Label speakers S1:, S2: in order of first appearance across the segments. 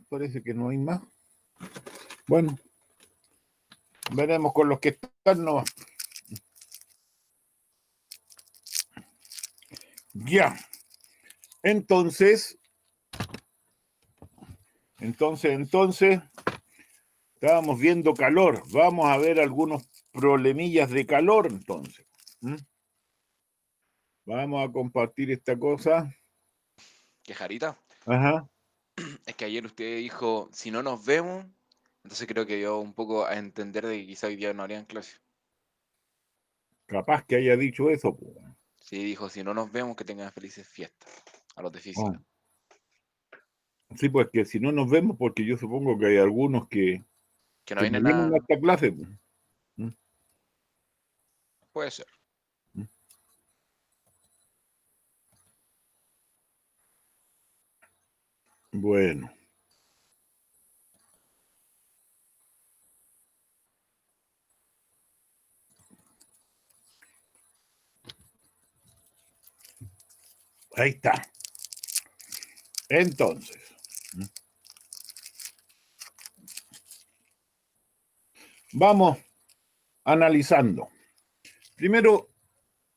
S1: Parece que no hay más. Bueno, veremos con los que están nomás. Ya. Entonces, estábamos viendo calor. Vamos a ver algunos problemillas de calor, entonces. Vamos a compartir esta cosa.
S2: ¿Qué, Jarita?
S1: Ajá.
S2: Es que ayer usted dijo, si no nos vemos, entonces creo que dio un poco a entender de que quizá hoy día no habrían clase.
S1: Capaz que haya dicho eso. Pues.
S2: Sí, dijo, si no nos vemos, que tengan felices fiestas a los de física.
S1: Sí, pues que si no nos vemos, porque yo supongo que hay algunos que
S2: Que no
S1: no
S2: vienen
S1: vienen a
S2: a...
S1: esta clase. Pues.
S2: Puede ser.
S1: Bueno. Ahí está. Entonces. Vamos analizando. Primero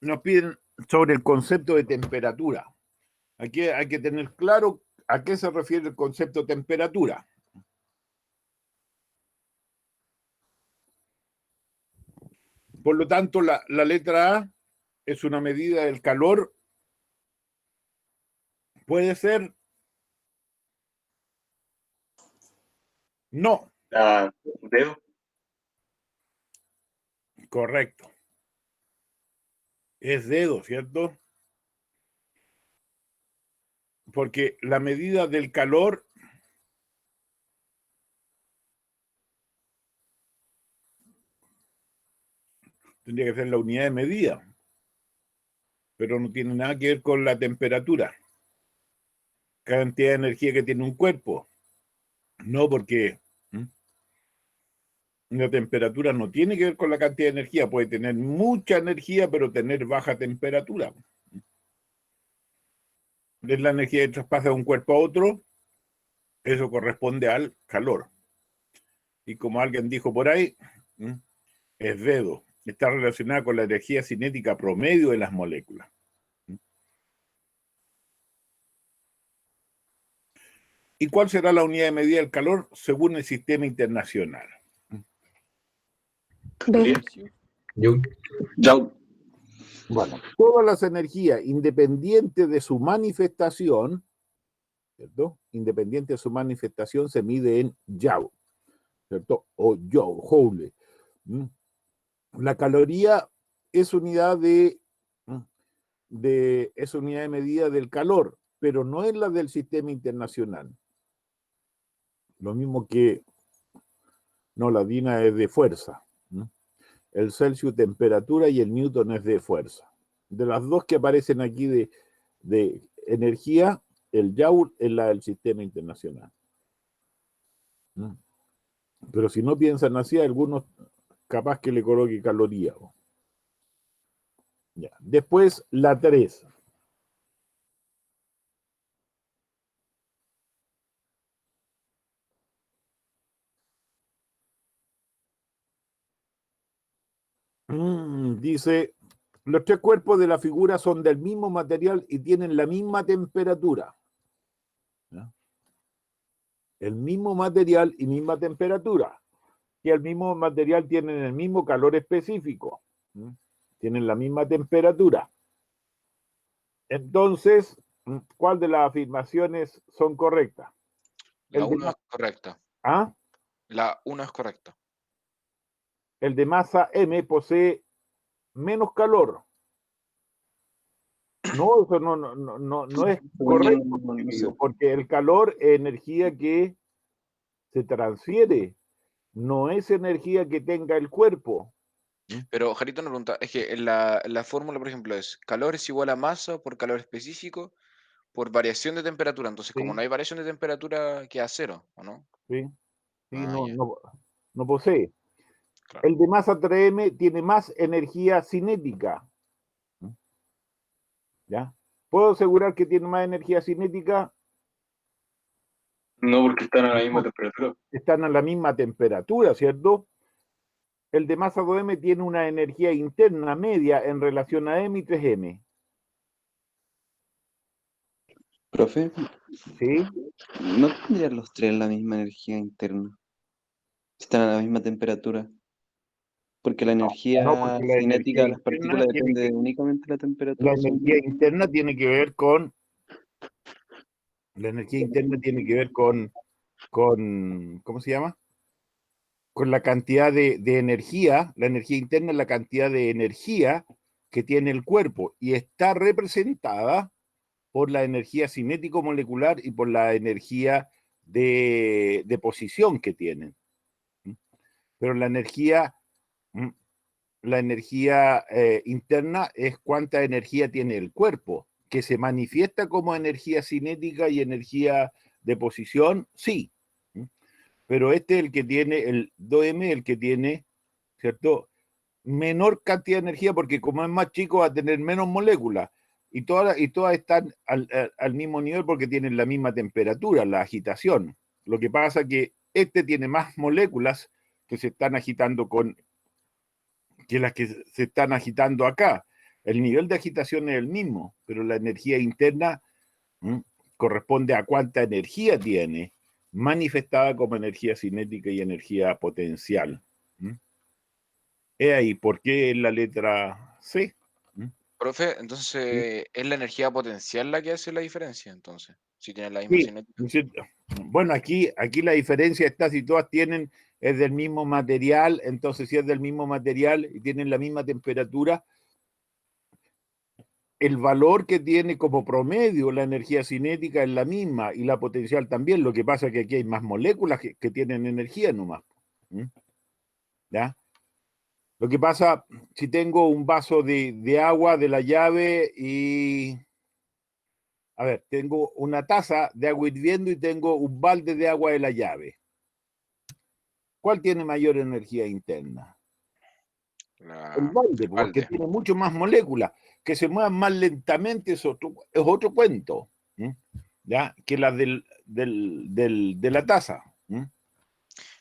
S1: nos piden sobre el concepto de temperatura. Aquí hay que tener claro a qué se refiere el concepto de temperatura. Por lo tanto, la letra A es una medida del calor. ¿Puede ser? No.
S3: Veo.
S1: Correcto. Es dedo, ¿cierto? Porque la medida del calor tendría que ser la unidad de medida, pero no tiene nada que ver con la temperatura, cantidad de energía que tiene un cuerpo. No, porque la temperatura no tiene que ver con la cantidad de energía, puede tener mucha energía, pero tener baja temperatura. Es la energía que traspasa de un cuerpo a otro, eso corresponde al calor. Y como alguien dijo por ahí, es dedo, está relacionada con la energía cinética promedio de las moléculas. ¿Y cuál será la unidad de medida del calor según el sistema internacional?
S3: Joule.
S1: Bueno, todas las energías, independientes de su manifestación, ¿cierto? Independiente de su manifestación, se mide en Joule, ¿cierto? O Joule. La caloría es unidad es unidad de medida del calor, pero no es la del sistema internacional. Lo mismo que, no, la DINA es de fuerza. El Celsius temperatura y el Newton es de fuerza. De las dos que aparecen aquí de energía, el Joule es la del sistema internacional. Pero si no piensan así, algunos capaz que le coloque caloría. Ya. Después la 3. Dice, los tres cuerpos de la figura son del mismo material y tienen la misma temperatura. ¿Ya? El mismo material y misma temperatura. Y el mismo material tienen el mismo calor específico. Tienen la misma temperatura. Entonces, ¿cuál de las afirmaciones son correctas?
S2: La 1 es correcta.
S1: ¿Ah?
S2: La 1 es correcta.
S1: El de masa M posee menos calor. No, eso no es correcto,
S3: No sé.
S1: porque el calor es energía que se transfiere, no es energía que tenga el cuerpo.
S2: Pero Jarito nos pregunta, es que la fórmula, por ejemplo, es calor es igual a masa por calor específico por variación de temperatura. Entonces, como no
S1: Sí,
S2: hay variación de temperatura, queda cero, ¿o no?
S1: sí, sí,
S2: Ah, ya,
S1: no posee.
S2: claro.
S1: El de masa 3M tiene más energía cinética. ¿Ya? ¿Puedo asegurar que tiene más energía cinética?
S3: No, porque están a la misma
S1: No.
S3: temperatura.
S1: Están a la misma temperatura, ¿cierto? El de masa 2m tiene una energía interna media en relación a m y 3m.
S4: Profe,
S1: ¿Sí?
S4: ¿no tendrían los tres la misma energía interna? Están a la misma temperatura. Porque la energía
S1: No, porque la
S4: cinética
S1: energía
S4: de las
S1: interna
S4: partículas
S1: tiene
S4: depende
S1: que,
S4: únicamente de la temperatura
S1: la
S4: de su
S1: energía
S4: ambiente.
S1: interna tiene que ver con, la energía interna tiene que ver con ¿cómo se llama? Con la cantidad de energía, la energía interna es la cantidad de energía que tiene el cuerpo y está representada por la energía cinético-molecular y por la energía de posición que tienen. Pero la energía interna es cuánta energía tiene el cuerpo, que se manifiesta como energía cinética y energía de posición, sí. Pero este es el que tiene, el 2M, el que tiene, ¿cierto? Menor cantidad de energía, porque como es más chico va a tener menos moléculas. Y todas están al mismo nivel porque tienen la misma temperatura, la agitación. Lo que pasa es que este tiene más moléculas que se están agitando que las que se están agitando acá. El nivel de agitación es el mismo, pero la energía interna corresponde a cuánta energía tiene, manifestada como energía cinética y energía potencial. Es ahí, ¿por qué la letra C?
S2: Profe, entonces, ¿es la energía potencial la que hace la diferencia, entonces? Si tienen la misma
S1: Sí,
S2: cinética.
S1: bueno, aquí la diferencia está si todas tienen, es del mismo material, entonces si es del mismo material y tienen la misma temperatura, el valor que tiene como promedio la energía cinética es la misma y la potencial también. Lo que pasa es que aquí hay más moléculas que tienen energía nomás. ¿Ya? Lo que pasa, si tengo un vaso de agua de la llave y, a ver, tengo una taza de agua hirviendo y tengo un balde de agua de la llave. ¿Cuál tiene mayor energía interna? El balde, porque
S2: Balde.
S1: tiene mucho más moléculas. Que se muevan más lentamente es otro cuento, ¿ya? Que la de la taza.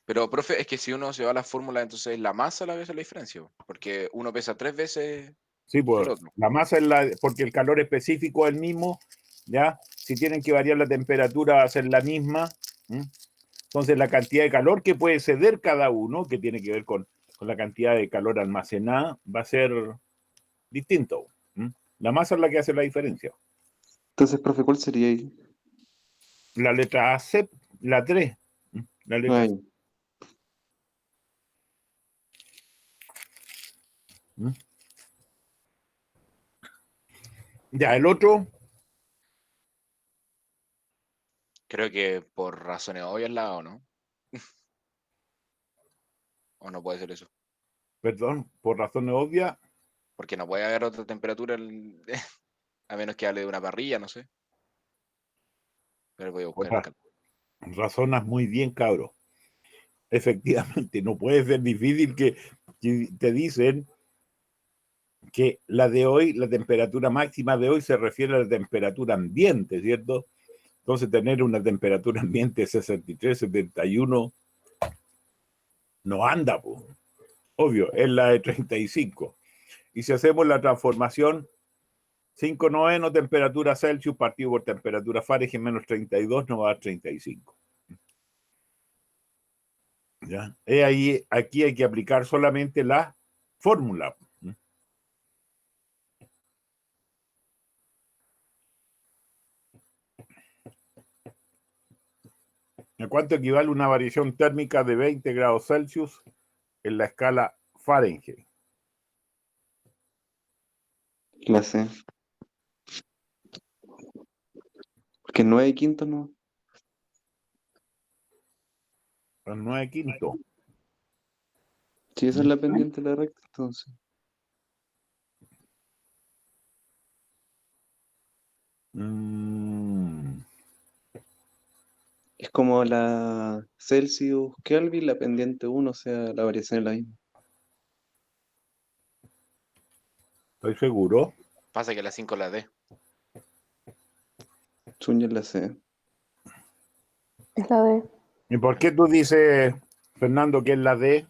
S2: Pero, profe, es que si uno se va a la fórmula, entonces es la masa la que hace la diferencia, porque uno pesa 3 veces
S1: Sí,
S2: que
S1: pues
S2: el otro.
S1: la masa es porque el calor específico es el mismo, ¿ya? Si tienen que variar la temperatura va a ser la misma. Entonces la cantidad de calor que puede ceder cada uno, que tiene que ver con la cantidad de calor almacenada, va a ser distinto. La masa es la que hace la diferencia.
S4: Entonces, profe, ¿cuál sería ahí?
S1: La letra A, C, la 3. La letra
S4: Ay,
S1: C. Ya, el otro,
S2: Creo que por razones obvias la A, ¿o no? ¿O no puede ser eso?
S1: perdón, por razones obvias,
S2: Porque no puede haber otra temperatura, a menos que hable de una parrilla, no sé. Pero voy a
S1: por
S2: buscar el calor.
S1: razonas muy bien, cabro. Efectivamente, no puede ser difícil que te dicen que la de hoy, la temperatura máxima de hoy se refiere a la temperatura ambiente, ¿cierto? Entonces tener una temperatura ambiente de 63, 71 no anda, pues. Obvio, es la de 35. Y si hacemos la transformación, 5 noveno temperatura Celsius partido por temperatura Fahrenheit menos 32 nos va a dar 35. ¿Ya? Ahí, aquí hay que aplicar solamente la fórmula. ¿A cuánto equivale una variación térmica de 20 grados Celsius en la escala Fahrenheit?
S4: la sé. Porque 9/5 no.
S1: A 9 quinto.
S4: Si esa es la pendiente de la recta, entonces.
S1: Mm,
S4: Es como la Celsius Kelvin, la pendiente 1, o sea, la variación es la misma.
S1: estoy seguro.
S2: Pasa que la 5 la D.
S4: Según yo la sé.
S3: Es la D.
S1: ¿Y por qué tú dices, Fernando, que es la D?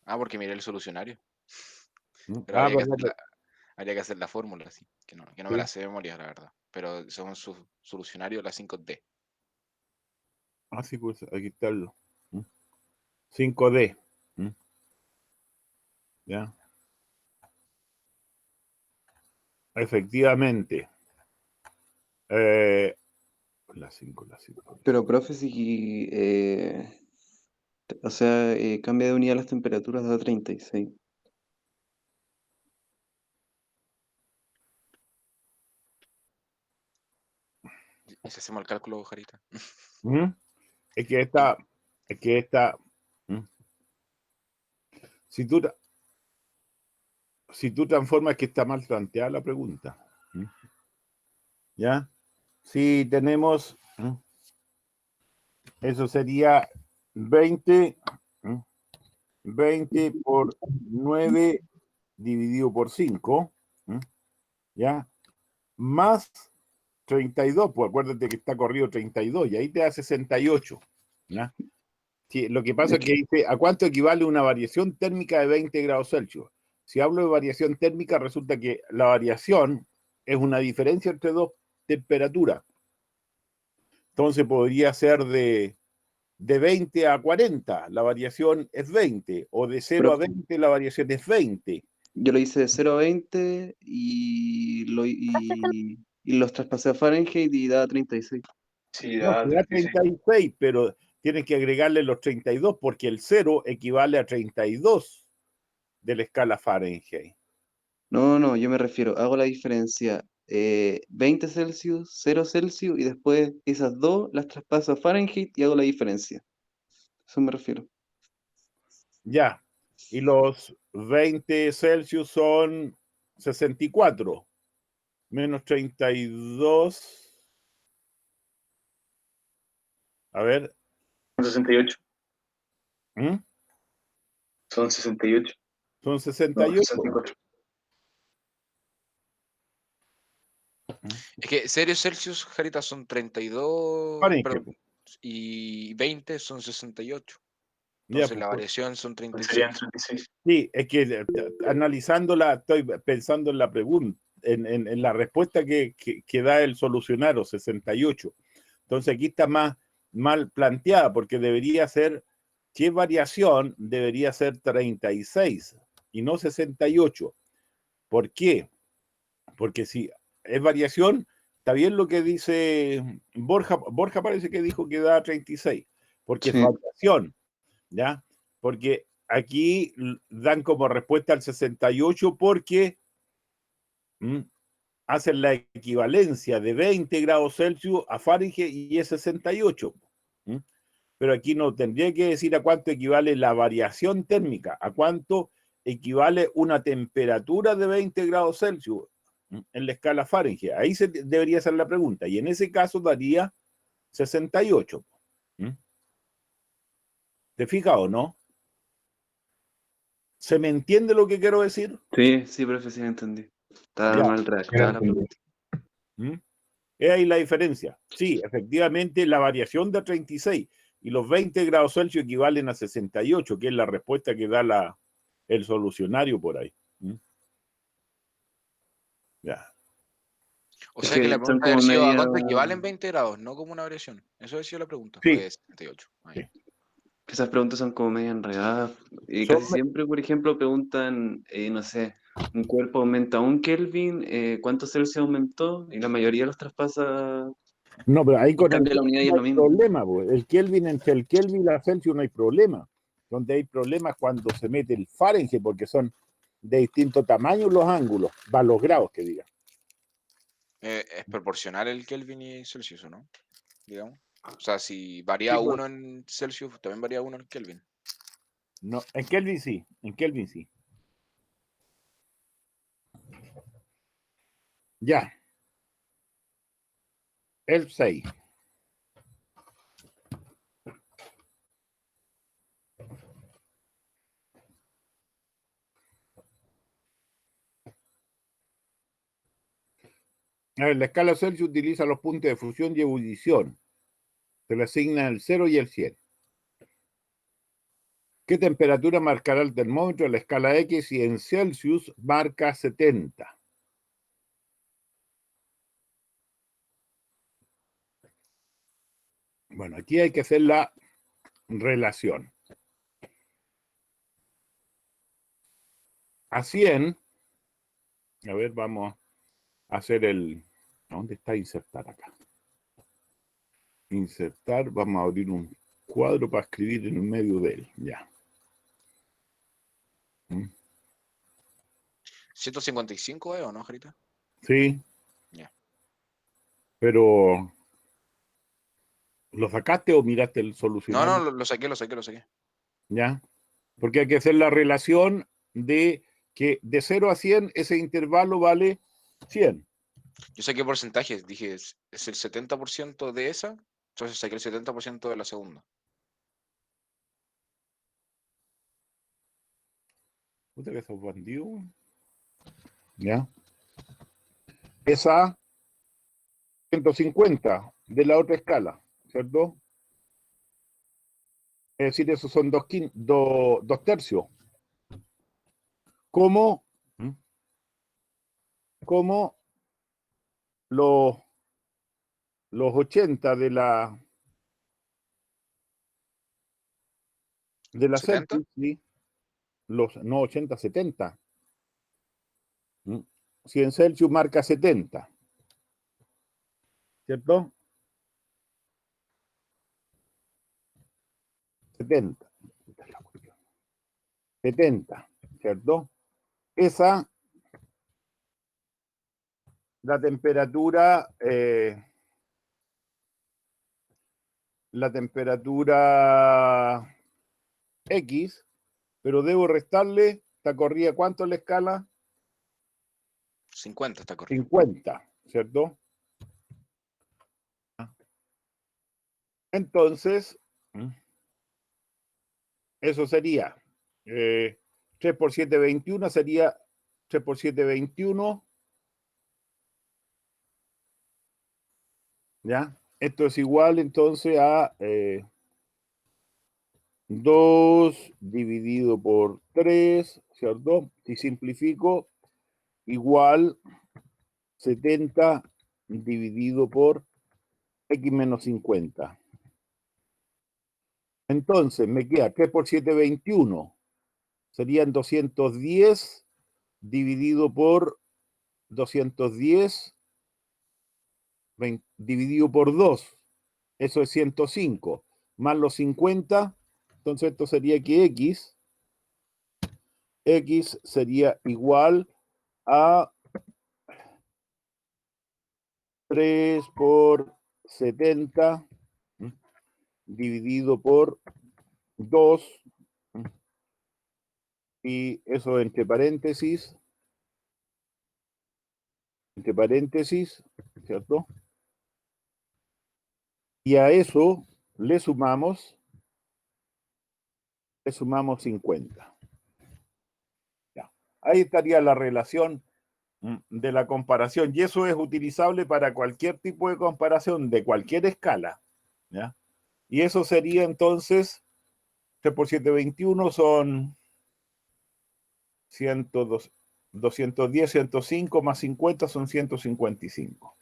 S2: Ah, porque miré el solucionario. Pero
S1: Ah,
S2: habría que
S1: verdad.
S2: hacer habría que hacer la fórmula, sí. Que no me
S1: Sí.
S2: la sé de memoria, la verdad. Pero según su solucionario, la 5D.
S1: Ah, sí, pues aquí está el 5D. ¿Ya? Efectivamente. La 5, la 5.
S4: Pero, profe, si o sea, cambia de unidad las temperaturas da 36.
S2: ¿Y si hacemos el cálculo, Jarita?
S1: Es que esta, ¿Mm? si tú, si tú transformas, es que está mal planteada la pregunta. ¿Ya? Si tenemos, eso sería 20, 20 por 9 dividido por 5, ¿ya? Más 32, pues acuérdate que está corrido 32, y ahí te da 68, ¿ya? Sí, lo que pasa es que dice, ¿a cuánto equivale una variación térmica de 20 grados Celsius? Si hablo de variación térmica, resulta que la variación es una diferencia entre dos temperaturas. Entonces podría ser de 20 a 40, la variación es 20, o de 0 a
S4: Profe,
S1: 20, la variación es 20.
S4: yo lo hice de 0 a 20 y los traspasé a Fahrenheit y da 36.
S5: Sí,
S1: No,
S5: da
S1: te da
S5: 36.
S1: 36, pero tienes que agregarle los 32 porque el 0 equivale a 32 de la escala Fahrenheit.
S4: No, yo me refiero, hago la diferencia 20 Celsius, 0 Celsius y después esas dos las traspaso a Fahrenheit y hago la diferencia. Eso me refiero.
S1: Ya, y los 20 Celsius son 64, menos 32. A ver,
S5: Son 68.
S1: ¿Mm?
S5: Son 68.
S1: Son
S5: No,
S1: 68.
S5: 64.
S2: Es que 0 Celsius, Jarita, son 32,
S1: Fahrenheit.
S2: perdón, y 20 son 68.
S1: Ya,
S2: Entonces la
S1: pues,
S2: variación son
S5: Serían
S2: 36.
S5: 36.
S1: sí, es que analizándola, estoy pensando en la pregunta, en la respuesta que da el solucionario, 68. Entonces aquí está más mal planteada, porque debería ser, ¿qué variación? Debería ser 36 y no 68. ¿Por qué? Porque si es variación, está bien lo que dice Borja. Borja parece que dijo que da 36, porque es
S4: Sí.
S1: variación, ¿ya? Porque aquí dan como respuesta al 68 porque hacen la equivalencia de 20 grados Celsius a Fahrenheit y es 68. Pero aquí no tendría que decir a cuánto equivale la variación térmica, a cuánto equivale una temperatura de 20 grados Celsius en la escala Fahrenheit. Ahí debería ser la pregunta. Y en ese caso daría 68. ¿Te fijas o no? ¿Se me entiende lo que quiero decir?
S4: Sí, profe, sí, entendí. Está
S1: Ya.
S4: mal redactada la pregunta.
S1: Es ahí la diferencia. Sí, efectivamente, la variación da 36 y los 20 grados Celsius equivalen a 68, que es la respuesta que da el solucionario por ahí. Ya.
S2: O
S4: Es
S2: sea que la
S4: que son
S2: pregunta
S4: como
S2: había sido ¿a
S4: media.
S2: cuánto equivalen 20 grados? No como una variación. Eso ha sido la pregunta. O
S1: Sí,
S2: de 78.
S1: sí.
S4: Esas preguntas son como media enredadas. Y
S1: Son,
S4: casi siempre, por ejemplo, preguntan, no sé, un cuerpo aumenta 1 Kelvin, ¿cuánto Celsius aumentó? Y la mayoría los traspasa
S1: no, pero ahí
S4: y
S1: con el
S4: cambia la unidad y
S1: no
S4: es
S1: hay
S4: lo mismo.
S1: problema. Pues. El Kelvin, entre el Kelvin y la Celsius no hay problema. Donde hay problemas cuando se mete el Fahrenheit, porque son de distinto tamaño los ángulos, van los grados que diga.
S2: Es proporcional el Kelvin y Celsius, ¿o no? Digamos. O sea, si varía
S1: Sí, pues,
S2: 1 en Celsius, también varía 1 en Kelvin.
S1: no, en Kelvin sí, en Kelvin sí. Ya, el 6. A ver, la escala Celsius utiliza los puntos de fusión y ebullición. Se le asigna el 0 y el 100. ¿Qué temperatura marcará el termómetro a la escala X y en Celsius marca 70? Bueno, aquí hay que hacer la relación. A 100, a ver, vamos a hacer el... ¿Dónde está insertar acá? Insertar, vamos a abrir un cuadro para escribir en el medio de él, ya.
S2: 155, ¿o no, Jarita?
S1: Sí,
S2: Ya.
S1: pero ¿lo sacaste o miraste el
S2: No,
S1: solucionario?
S2: no, lo saqué.
S1: ¿Ya? Porque hay que hacer la relación de que de 0 a 100 ese intervalo vale 100.
S2: Yo saqué porcentajes, dije, es el 70% de esa, entonces saqué el 70% de la segunda.
S1: Puta que sos bandido. ¿Ya? Esa 150 de la otra escala, ¿cierto? Es decir, esos son dos tercios. Como los 80 de la
S2: ¿70?
S1: Celsius, ¿sí? No 80, 70. Si en Celsius marca 70, ¿cierto? 70. 70, ¿cierto? Esa, la temperatura X, pero debo restarle, ¿está corrida cuánto en la escala?
S2: 50 está corriendo.
S1: 50, ¿cierto? Entonces, eso sería 3 por 7, 21, sería 3 por 7, 21. ¿Ya? Esto es igual entonces a 2 dividido por 3, ¿cierto? Si simplifico, igual 70 dividido por X menos 50. Entonces me queda 3 por 7, 21. Serían 210 dividido por 210 dividido por 2. Eso es 105. Más los 50. Entonces esto sería que X sería igual a 3 por 70 dividido por 2, y eso entre paréntesis, ¿cierto? Y a eso le sumamos 50. Ya. Ahí estaría la relación de la comparación, y eso es utilizable para cualquier tipo de comparación de cualquier escala, ¿ya? Y eso sería entonces 3 por 7, 21 son 102, 210, 105 más 50 son 155.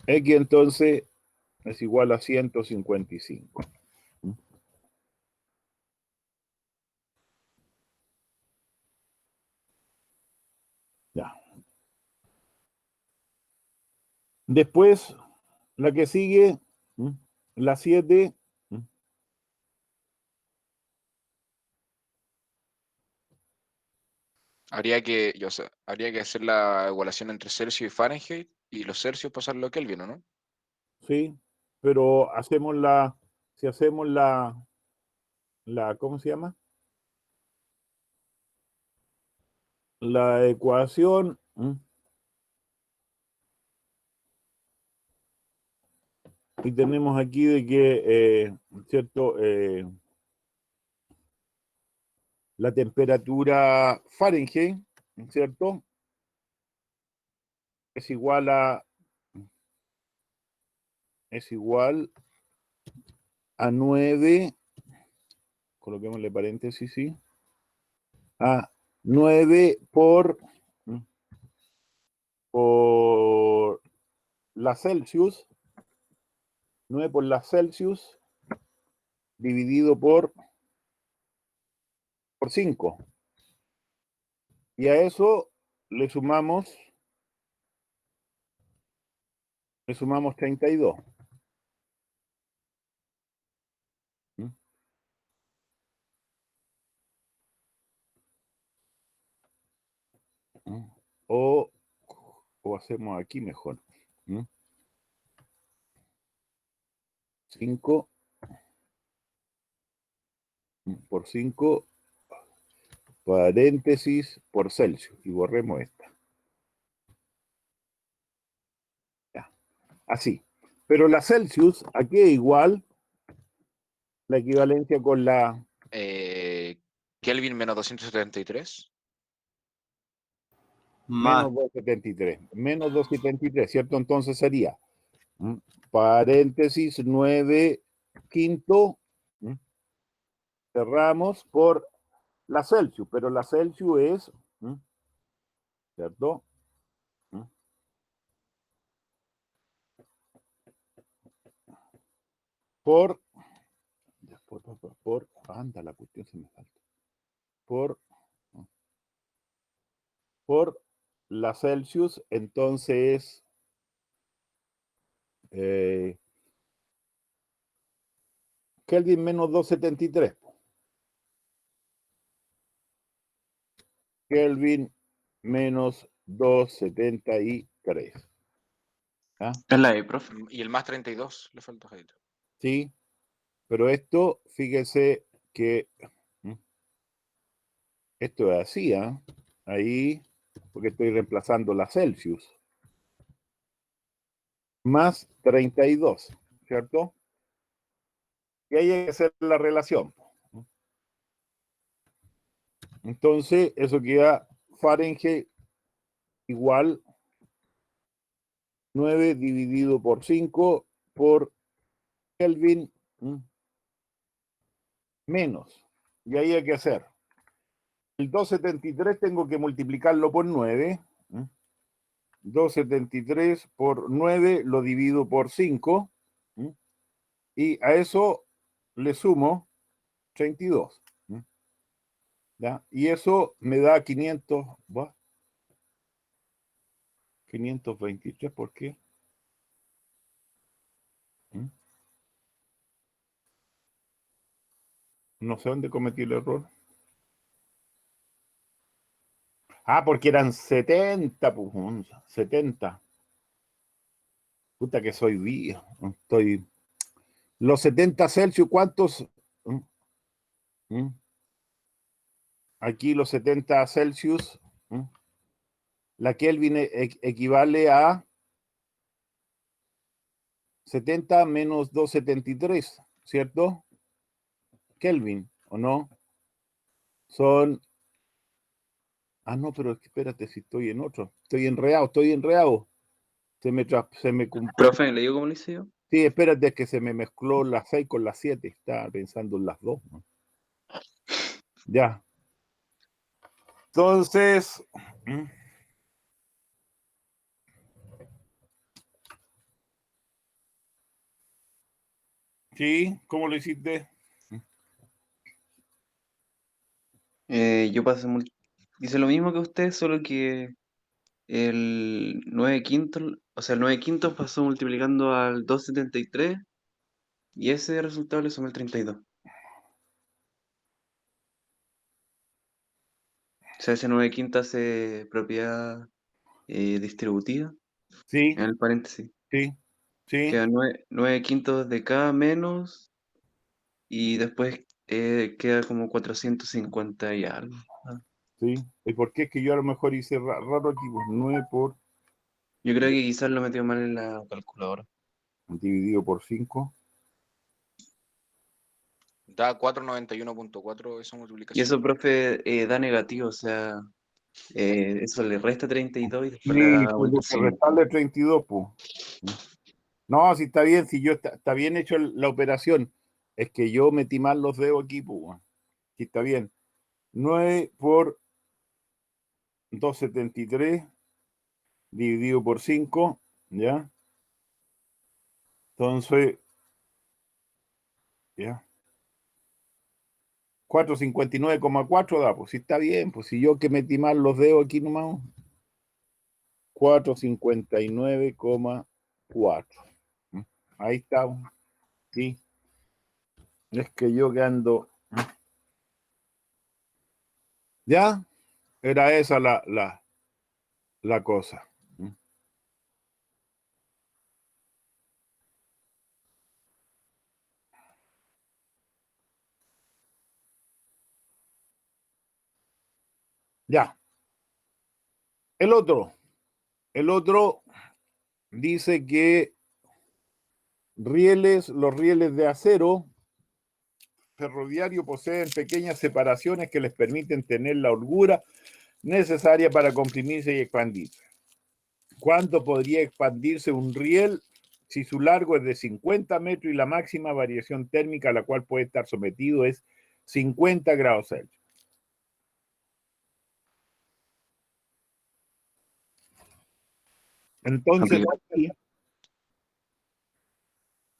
S1: X entonces es igual a 155. Ya. Después, la que sigue, la 7.
S2: Habría que hacer la igualación entre Celsius y Fahrenheit y los Celsius pasarlo a Kelvin, ¿o no?
S1: Sí, pero si hacemos ¿cómo se llama? La ecuación, y tenemos aquí de que, ¿cierto? La temperatura Fahrenheit, ¿cierto? Es igual a es igual a 9, coloquémosle paréntesis, ¿sí? A 9 por la Celsius, 9 por la Celsius, dividido por 5. Y a eso le sumamos 32. ¿Mm? ¿Mm? O hacemos aquí mejor. 5 por 5 paréntesis por Celsius. Y borremos esta. Ya. Así. Pero la Celsius, aquí es igual la equivalencia con la...
S2: Kelvin menos 273.
S1: Menos 273. Menos 273, ¿cierto? Entonces sería paréntesis 9 quinto. Cerramos por la Celsius, pero la Celsius es, ¿cierto? Anda, la cuestión se me falta. Por la Celsius, entonces Kelvin menos 273. Kelvin menos 273. ¿Ah?
S4: Es la E, profe.
S2: Y el más 32 le falta, Jaito.
S1: Sí, pero esto, fíjese que esto es así, ¿eh? Ahí, porque estoy reemplazando la Celsius. Más 32, ¿cierto? Y ahí hay que hacer la relación. Entonces, eso queda Fahrenheit igual 9 dividido por 5 por Kelvin menos. Y ahí hay que hacer. El 273 tengo que multiplicarlo por 9. 273 por 9 lo divido por 5. Y a eso le sumo 32. ¿Ya? Y eso me da 500. ¿Va? 523, ¿por qué? No sé dónde cometí el error. Ah, porque eran 70, pues, 70. Puta que soy viejo. Estoy... Los 70 Celsius, ¿cuántos? Aquí los 70 Celsius. La Kelvin equivale a 70 menos 273, ¿cierto? Kelvin, ¿o no? Son... Ah, no, pero espérate, si estoy en otro. Estoy enredado. Se me cumplió.
S4: Profe, ¿le digo cómo lo hice yo?
S1: Sí, espérate, que se me mezcló las 6 con las 7. Estaba pensando en las 2, ¿no? Ya. Entonces... Sí, ¿cómo lo hiciste?
S4: Yo pasé hice lo mismo que usted, solo que el 9 quintos, o sea, el 9 quintos pasó multiplicando al 273 y ese resultado le sumé el 32. O sea, ese 9 quintos hace propiedad distributiva
S1: Sí,
S4: en el paréntesis.
S1: sí, sí,
S4: Queda 9 quintos de K menos y después queda como 450 y algo.
S1: sí. ¿Y por qué es que yo a lo mejor hice raro aquí? Pues 9 por
S4: Yo creo que quizás lo metió mal en la calculadora.
S1: dividido por 5.
S2: Da 491.4 esa
S4: Y
S2: multiplicación.
S4: eso, profe, da negativo, o sea, eso le resta 32 y después le
S1: Sí,
S4: da
S1: tengo
S4: vuelta
S1: que
S4: signo.
S1: restarle 32, pues. No, si está bien, si yo está bien hecho la operación. Es que yo metí mal los dedos aquí, pues, weón. Sí, está bien. 9 por 273 dividido por 5, ¿ya? Entonces, ¿ya? 459,4 da, pues si está bien, pues si yo que metí mal los dedos aquí nomás. 459,4. Ahí está, sí. Es que yo que ando. ¿Ya? Era esa la cosa. Ya. El otro dice que los rieles de acero ferroviario poseen pequeñas separaciones que les permiten tener la holgura necesaria para comprimirse y expandirse. ¿Cuánto podría expandirse un riel si su largo es de 50 metros y la máxima variación térmica a la cual puede estar sometido es 50 grados Celsius? Entonces,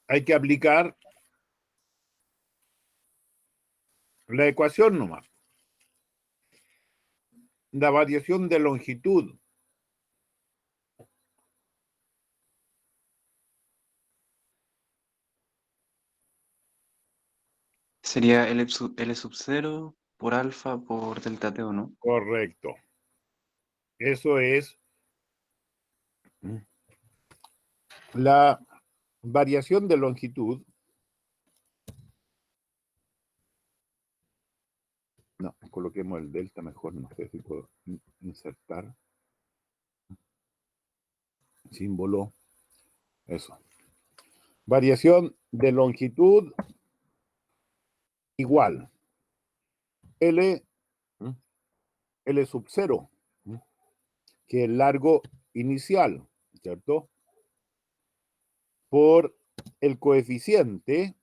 S1: hay que aplicar la ecuación nomás. La variación de longitud
S4: Sería L sub 0 por alfa por delta T, ¿o no?
S1: correcto. Eso es la variación de longitud. No, coloquemos el delta mejor, no sé si puedo insertar símbolo. Eso. Variación de longitud igual. L sub 0, que es el largo inicial, ¿cierto? Por el coeficiente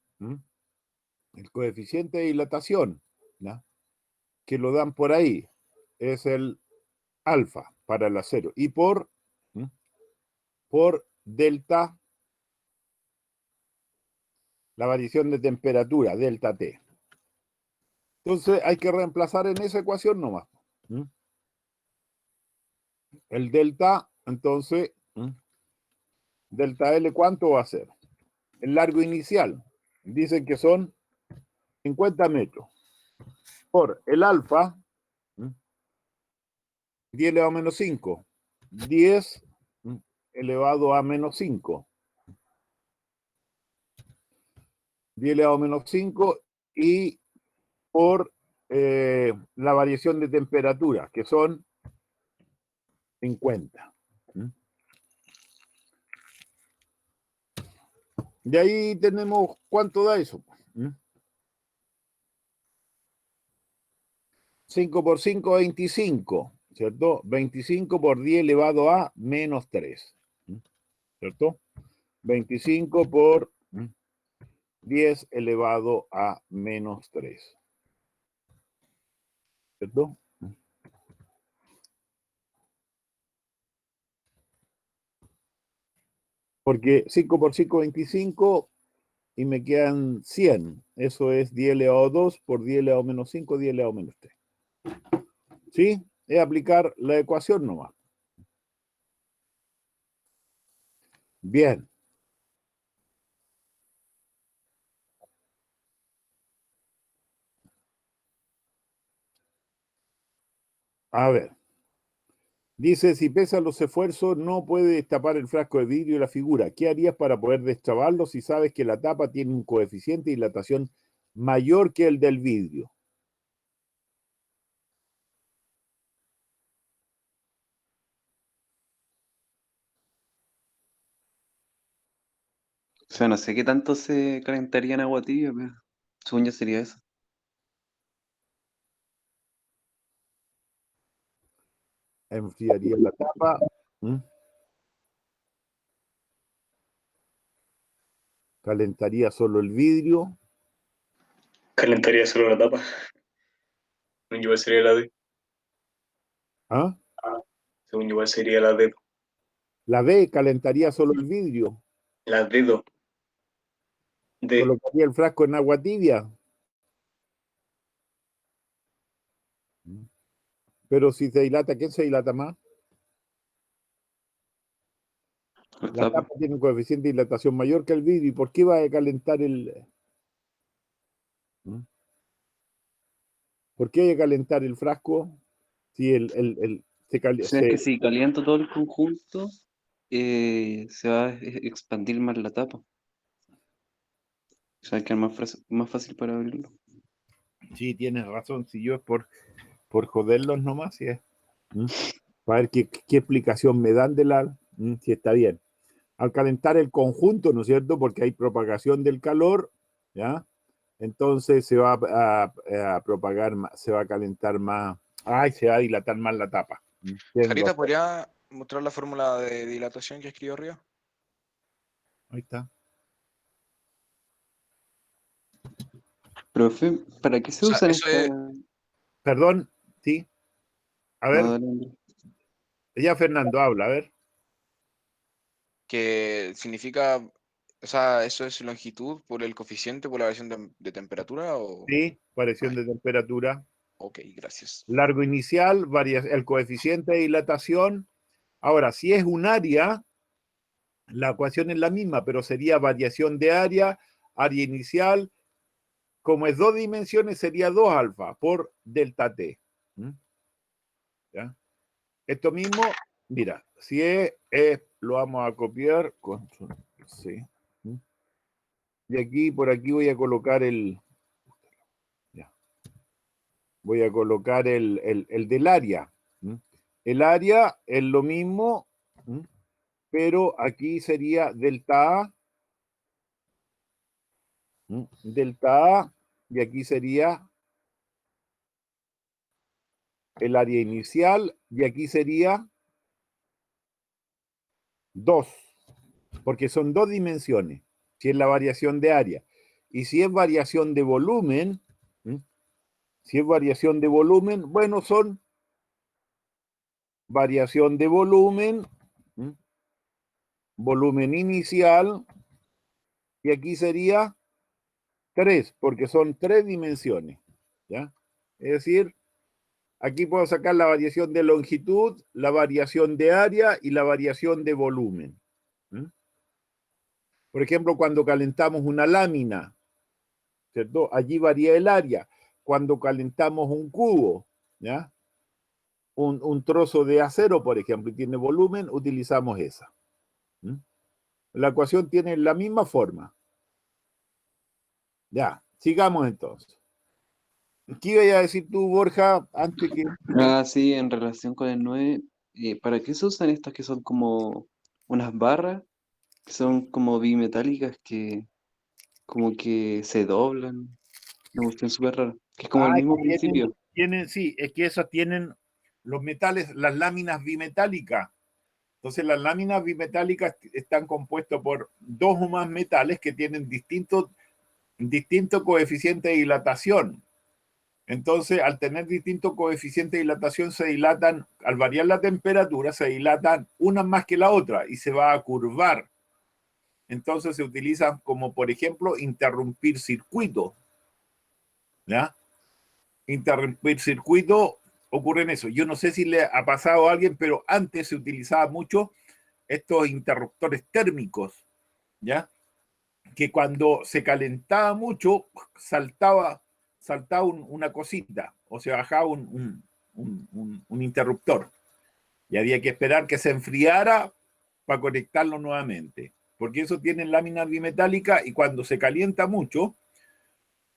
S1: de dilatación, ¿no? Que lo dan por ahí, es el alfa para el acero, y por delta, la variación de temperatura, delta T. Entonces hay que reemplazar en esa ecuación nomás. El delta, entonces, delta L, ¿cuánto va a ser? El largo inicial, dicen que son 50 metros, por el alfa, 10 elevado a menos 5, 10 elevado a menos 5, 10 elevado a menos 5, y por la variación de temperatura, que son 50. Y ahí tenemos cuánto da eso. 5 por 5, 25, ¿cierto? 25 por 10 elevado a menos 3, ¿cierto? 25 por 10 elevado a menos 3, ¿cierto? Porque 5 por 5, 25, y me quedan 100. Eso es 10 elevado a 2 por 10 elevado a menos 5, 10 elevado a menos 3. ¿Sí? Es aplicar la ecuación nomás. Bien. A ver. Dice, si pesan los esfuerzos, no puede destapar el frasco de vidrio y la figura. ¿Qué harías para poder destaparlo si sabes que la tapa tiene un coeficiente de dilatación mayor que el del vidrio?
S4: O sea, no sé qué tanto se calentaría en agua tibia, pero según yo sería eso.
S1: Enfriaría la tapa. calentaría solo el vidrio.
S5: Calentaría solo la tapa. Según yo, igual sería la D.
S1: ¿Ah?
S5: Según yo, igual sería la D.
S1: La B calentaría solo el vidrio.
S5: La dedo. D.
S1: Colocaría el frasco en agua tibia. Pero si se dilata, ¿quién se dilata más?
S4: La
S1: La
S4: tapa.
S1: tapa tiene un coeficiente de dilatación mayor que el vidrio. ¿Y por qué va a calentar el... ¿Por qué hay que calentar el frasco si
S4: O sea, es que si caliento todo el conjunto, se va a expandir más la tapa. O sea, que es más fácil para abrirlo.
S1: Sí, tienes razón. Si yo es por joderlos nomás, si es. Para ver qué explicación me dan si está bien. Al calentar el conjunto, ¿no es cierto? Porque hay propagación del calor, ¿ya? Entonces se va a propagar, se va a calentar más, se va a dilatar más la tapa. Tienes
S2: Jarita,
S1: razón.
S2: ¿podría mostrar la fórmula de dilatación que escribió arriba?
S1: Ahí está.
S4: Profe, ¿para qué se
S2: O sea,
S4: usan
S2: eso
S4: estas?
S2: es
S1: Perdón, sí. A ver,
S4: No, dale, Andrés.
S1: ya Fernando habla, a ver.
S2: que significa, o sea, eso es longitud por el coeficiente, por la variación de temperatura o...
S1: Sí, variación
S2: Ay,
S1: de temperatura.
S2: ok, gracias.
S1: Largo inicial, el coeficiente de dilatación. Ahora, si es un área, la ecuación es la misma, pero sería variación de área inicial. Como es 2 dimensiones, sería 2 alfa por delta T. ¿Ya? Esto mismo, mira, si lo vamos a copiar, control C. Y aquí, por aquí voy a colocar voy a colocar el del área. El área es lo mismo, pero aquí sería delta A, delta A, y aquí sería el área inicial, y aquí sería 2, porque son 2 dimensiones, si es la variación de área. Y si es variación de volumen, bueno, son variación de volumen, volumen inicial, y aquí sería 3, porque son 3 dimensiones, ¿ya? Es decir, aquí puedo sacar la variación de longitud, la variación de área y la variación de volumen. Por ejemplo, cuando calentamos una lámina, ¿cierto? Allí varía el área. Cuando calentamos un cubo, ¿ya? Un trozo de acero, por ejemplo, y tiene volumen, utilizamos esa. La ecuación tiene la misma forma. Ya, sigamos entonces. ¿Qué iba a decir tú, Borja, antes que...
S4: Ah, sí, en relación con el 9, ¿para qué se usan estas que son como unas barras, que son como bimetálicas que como que se doblan? Una cuestión súper rara, que es como el mismo principio.
S1: Sí, es que esas tienen los metales, las láminas bimetálicas. Entonces, las láminas bimetálicas están compuestas por 2 o más metales que tienen distinto coeficiente de dilatación. Entonces, al tener distinto coeficiente de dilatación, se dilatan, al variar la temperatura, se dilatan una más que la otra y se va a curvar. Entonces, se utilizan como, por ejemplo, interrumpir circuito. ¿Ya? Interrumpir circuito ocurre en eso. Yo no sé si le ha pasado a alguien, pero antes se utilizaba mucho estos interruptores térmicos, ¿ya? Que cuando se calentaba mucho, saltaba una cosita, o se bajaba un interruptor. Y había que esperar que se enfriara para conectarlo nuevamente. Porque eso tiene láminas bimetálicas y cuando se calienta mucho,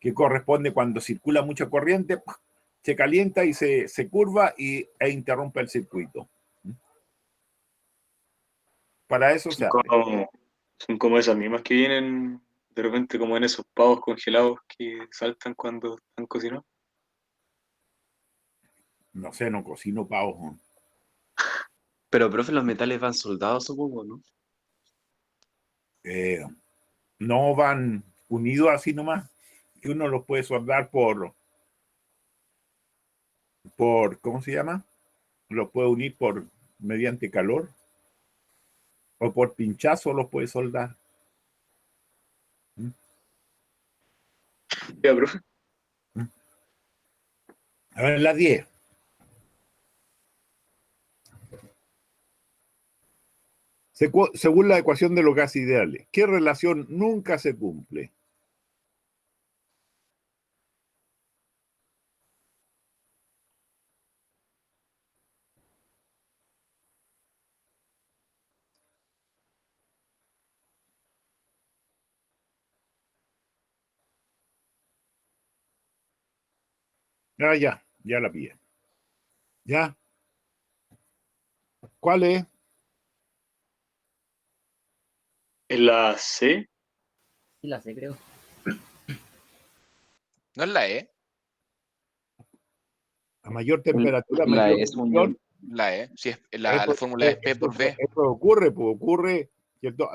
S1: que corresponde cuando circula mucha corriente, se calienta y se curva e interrumpe el circuito. Para eso se
S5: Son
S1: hace.
S5: como, son como esas mismas que vienen de repente como en esos pavos congelados que saltan cuando están cocinados.
S1: No sé, no cocino pavos. ¿No?
S4: Pero, profe, los metales van soldados, supongo, ¿no?
S1: Eh, no van unidos así nomás, que uno los puede soldar por, ¿cómo se llama? Los puede unir mediante calor, o por pinchazo los puede soldar.
S5: Ya, profe.
S1: A ver, la 10. Según la ecuación de los gases ideales, ¿qué relación nunca se cumple? Ah, ya la pillé. ¿Ya? ¿Cuál es?
S5: ¿Es la C?
S3: Sí, la sé, creo.
S2: ¿No es la E?
S1: A mayor temperatura,
S4: La
S1: mayor
S4: E, según yo.
S1: presión.
S2: La E. Sí, la
S1: Eso-
S2: fórmula es P por V.
S1: Eso ocurre, pues ocurre, ¿cierto?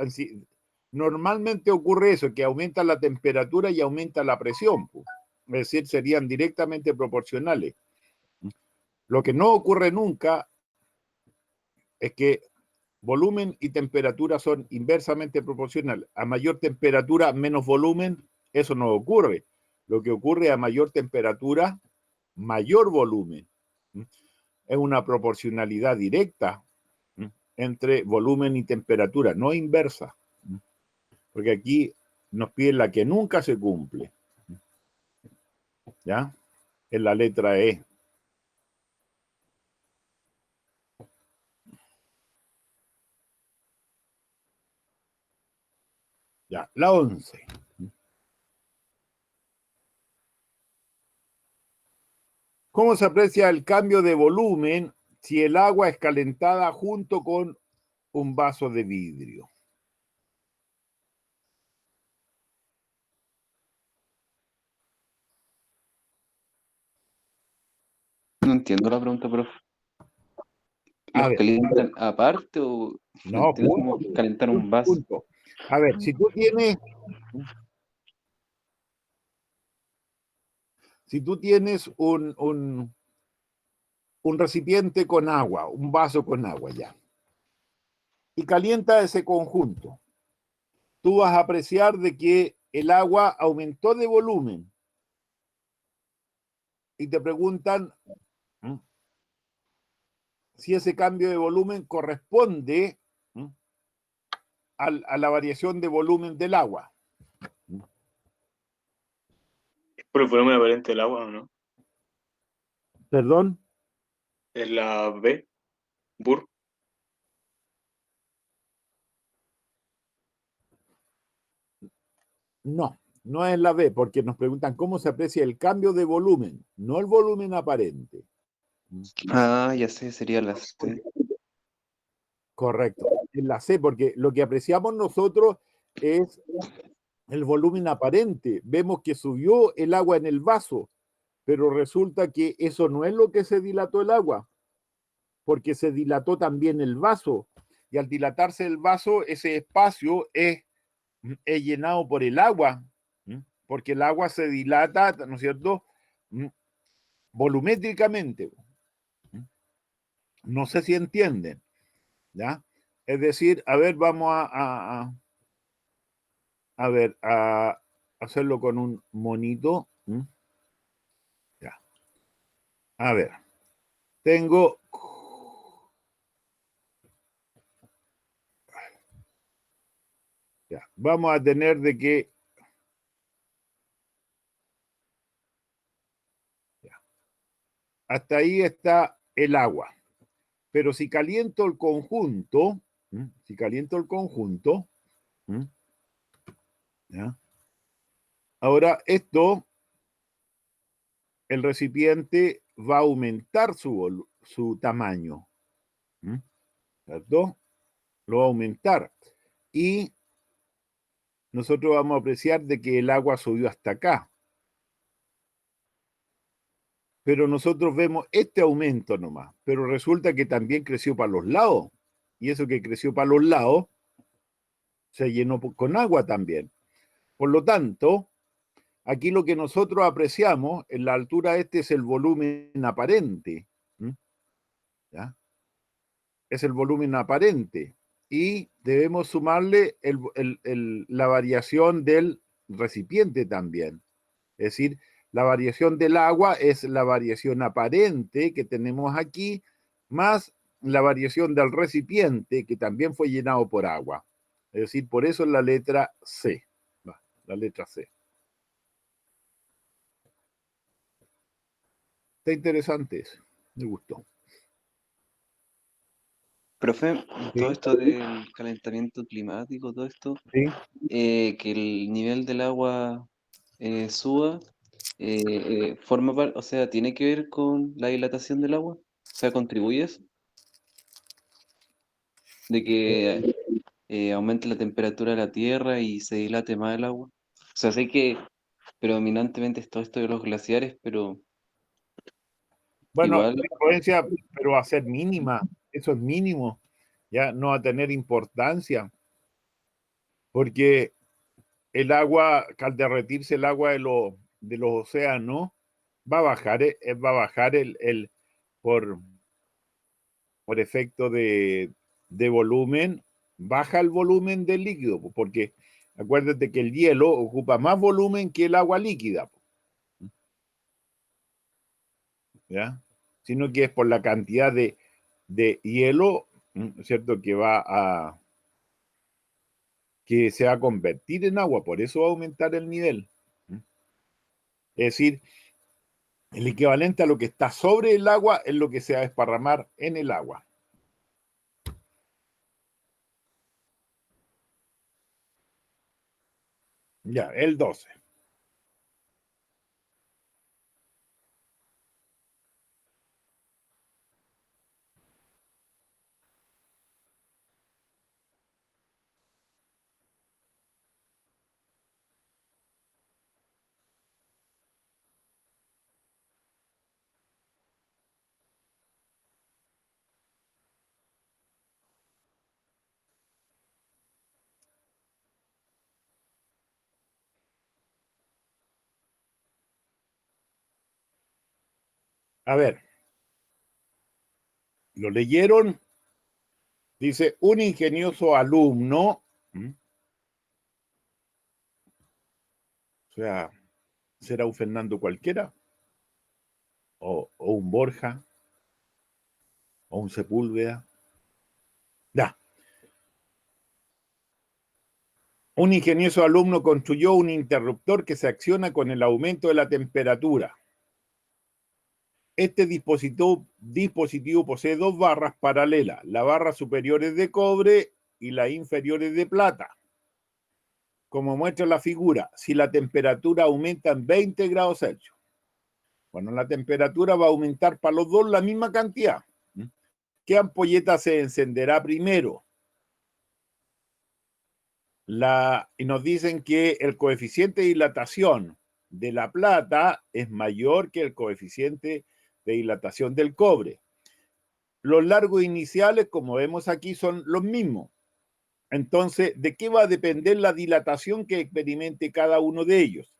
S1: Normalmente ocurre eso, que aumenta la temperatura y aumenta la presión, pues. Es decir, serían directamente proporcionales. Lo que no ocurre nunca es que volumen y temperatura son inversamente proporcionales. A mayor temperatura, menos volumen, eso no ocurre. Lo que ocurre a mayor temperatura, mayor volumen. Es una proporcionalidad directa entre volumen y temperatura, no inversa. Porque aquí nos piden la que nunca se cumple. ¿Ya? Es la letra E. Ya, la 11. ¿Cómo se aprecia el cambio de volumen si el agua es calentada junto con un vaso de vidrio?
S4: No entiendo la pregunta, profe.
S1: A
S4: ¿Los
S1: ver,
S4: calientan aparte o no
S1: no,
S4: entiendo cómo
S1: punto,
S4: calentar un vaso?
S1: punto. A ver, si tú tienes un recipiente con agua, un vaso con agua ya, y calienta ese conjunto, tú vas a apreciar de que el agua aumentó de volumen y te preguntan si ese cambio de volumen corresponde a la variación de volumen del agua.
S5: ¿Es por el volumen aparente del agua o no?
S1: ¿Perdón?
S5: ¿Es la B? ¿Bur?
S1: No, no es la B, porque nos preguntan cómo se aprecia el cambio de volumen, no el volumen aparente.
S4: Ah, ya sé, sería la C.
S1: Correcto, es la C, porque lo que apreciamos nosotros es el volumen aparente. Vemos que subió el agua en el vaso, pero resulta que eso no es lo que se dilató el agua, porque se dilató también el vaso. Y al dilatarse el vaso, ese espacio es llenado por el agua, porque el agua se dilata, ¿no es cierto? Volumétricamente. No sé si entienden, ¿ya? Es decir, a ver, vamos a ver, a hacerlo con un monito. Ya. A ver, tengo... Ya, vamos a tener de que... Ya, hasta ahí está el agua. Pero si caliento el conjunto, ¿ya? Ahora esto, el recipiente va a aumentar su tamaño, ¿cierto? Lo va a aumentar. Y nosotros vamos a apreciar de que el agua subió hasta acá. Pero nosotros vemos este aumento nomás. Pero resulta que también creció para los lados. Y eso que creció para los lados se llenó con agua también. Por lo tanto, aquí lo que nosotros apreciamos en la altura es el volumen aparente. ¿Ya? Es el volumen aparente. Y debemos sumarle la variación del recipiente también. Es decir, la variación del agua es la variación aparente que tenemos aquí, más la variación del recipiente que también fue llenado por agua. Es decir, por eso es la letra C. La letra C. Está interesante eso. Me gustó.
S4: Profe, todo
S1: Sí,
S4: esto del calentamiento climático, todo esto,
S1: sí.
S4: que el nivel del agua suba, forma parte, o sea, tiene que ver con la dilatación del agua, o sea, contribuye a eso, de que aumente la temperatura de la tierra y se dilate más el agua. O sea, sé que predominantemente es todo esto de los glaciares, pero
S1: Bueno,
S4: igual,
S1: la influencia, pero va a ser mínima. Eso es mínimo. Ya no va a tener importancia. Porque el agua, al derretirse el agua de los océanos, va a bajar, va a bajar por, por efecto de volumen, baja el volumen del líquido, porque acuérdate que el hielo ocupa más volumen que el agua líquida, ¿ya? Sino que es por la cantidad de hielo, ¿cierto? Que se va a convertir en agua, por eso va a aumentar el nivel. Es decir, el equivalente a lo que está sobre el agua es lo que se va a desparramar en el agua. Ya, el 12. A ver, ¿lo leyeron? Dice, un ingenioso alumno, o sea, será un Fernando cualquiera, o un Borja, o un Sepúlveda. Ya. Un ingenioso alumno construyó un interruptor que se acciona con el aumento de la temperatura. Este dispositivo posee dos barras paralelas. La barra superior es de cobre y la inferior es de plata. Como muestra la figura, si la temperatura aumenta en 20 grados Celsius, bueno, la temperatura va a aumentar para los dos la misma cantidad. ¿Qué ampolleta se encenderá primero? Y nos dicen que el coeficiente de dilatación de la plata es mayor que el coeficiente de dilatación del cobre. Los largos iniciales, como vemos aquí, son los mismos. Entonces, ¿de qué va a depender la dilatación que experimente cada uno de ellos?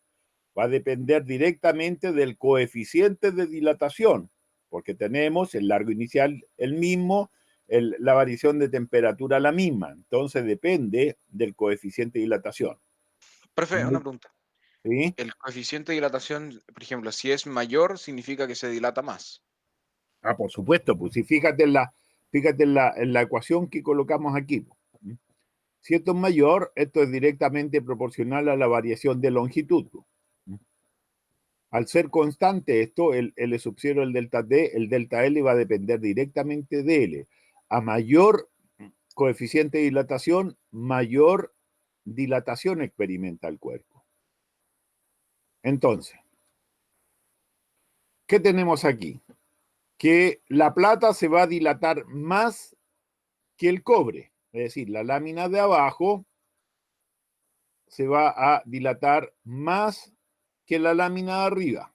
S1: Va a depender directamente del coeficiente de dilatación, porque tenemos el largo inicial el mismo, la variación de temperatura la misma. Entonces, depende del coeficiente de dilatación.
S2: Profe, una pregunta.
S1: ¿Sí?
S2: El coeficiente de dilatación, por ejemplo, si es mayor, significa que se dilata más.
S1: Ah, por supuesto, pues si fíjate en la ecuación que colocamos aquí. Si esto es mayor, esto es directamente proporcional a la variación de longitud. Al ser constante esto, el L sub 0, el delta D, el delta L va a depender directamente de L. A mayor coeficiente de dilatación, mayor dilatación experimenta el cuerpo. Entonces, ¿qué tenemos aquí? Que la plata se va a dilatar más que el cobre. Es decir, la lámina de abajo se va a dilatar más que la lámina de arriba.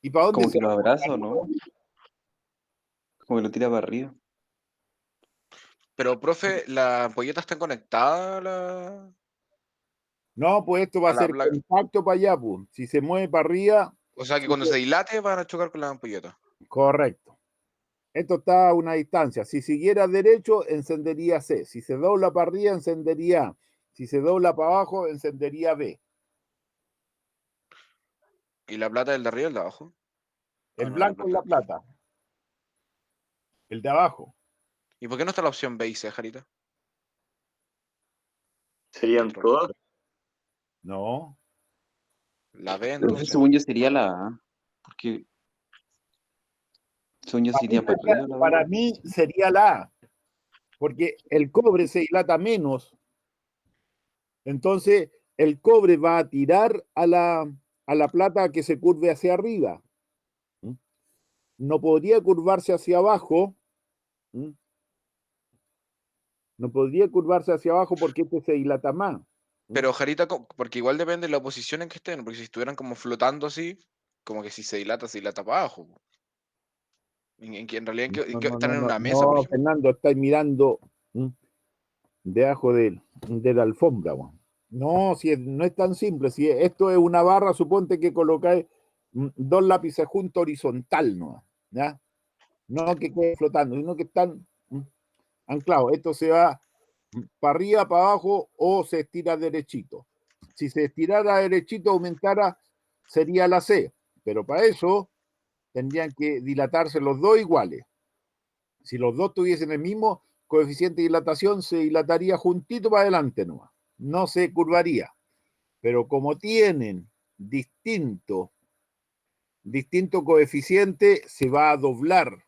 S1: ¿Y para dónde
S4: como
S1: se
S4: que lo
S1: va?
S4: abraza, ¿o no? Como que lo tira para arriba.
S2: Pero, profe, ¿la ampolleta está conectada a
S1: No, pues esto va a
S2: A la
S1: ser
S2: placa.
S1: contacto para allá, pues. Si se mueve para arriba,
S2: O sea que cuando se dilate van a chocar con la ampolleta.
S1: correcto. Esto está a una distancia. Si siguiera derecho, encendería C. Si se dobla para arriba, encendería A. Si se dobla para abajo, encendería B.
S2: ¿Y la plata del de arriba o el de abajo?
S1: El
S2: Ah, no,
S1: blanco es la
S2: plata.
S1: plata. El de abajo.
S2: ¿Y por qué no está la opción B y C, Jarita?
S5: ¿Serían
S2: Control.
S5: todas?
S1: No.
S2: La B
S4: Pero eso
S2: entonces.
S4: según yo sería la A, porque según yo sería para arriba la B.
S1: Para mí sería la A. Porque el cobre se dilata menos. Entonces, el cobre va a tirar a la plata que se curve hacia arriba. ¿Mm? No podría curvarse hacia abajo. ¿Mm? No podría curvarse hacia abajo porque este se dilata más.
S2: Pero Jarita, porque igual depende de la posición en que estén, porque si estuvieran como flotando así, como que si se dilata para abajo. En realidad están en una mesa, por
S1: No,
S2: ejemplo.
S1: Fernando, estáis mirando debajo de la alfombra. Bueno. No, si no es tan simple. Si esto es una barra, suponte que colocáis dos lápices juntos horizontal, ¿no? ¿Ya? No que quede flotando, sino que están anclados. Esto se va para arriba, para abajo o se estira derechito. Si se estirara derechito, aumentara, sería la C. Pero para eso tendrían que dilatarse los dos iguales. Si los dos tuviesen el mismo coeficiente de dilatación, se dilataría juntito para adelante nomás. No se curvaría. Pero como tienen distinto coeficiente, se va a doblar.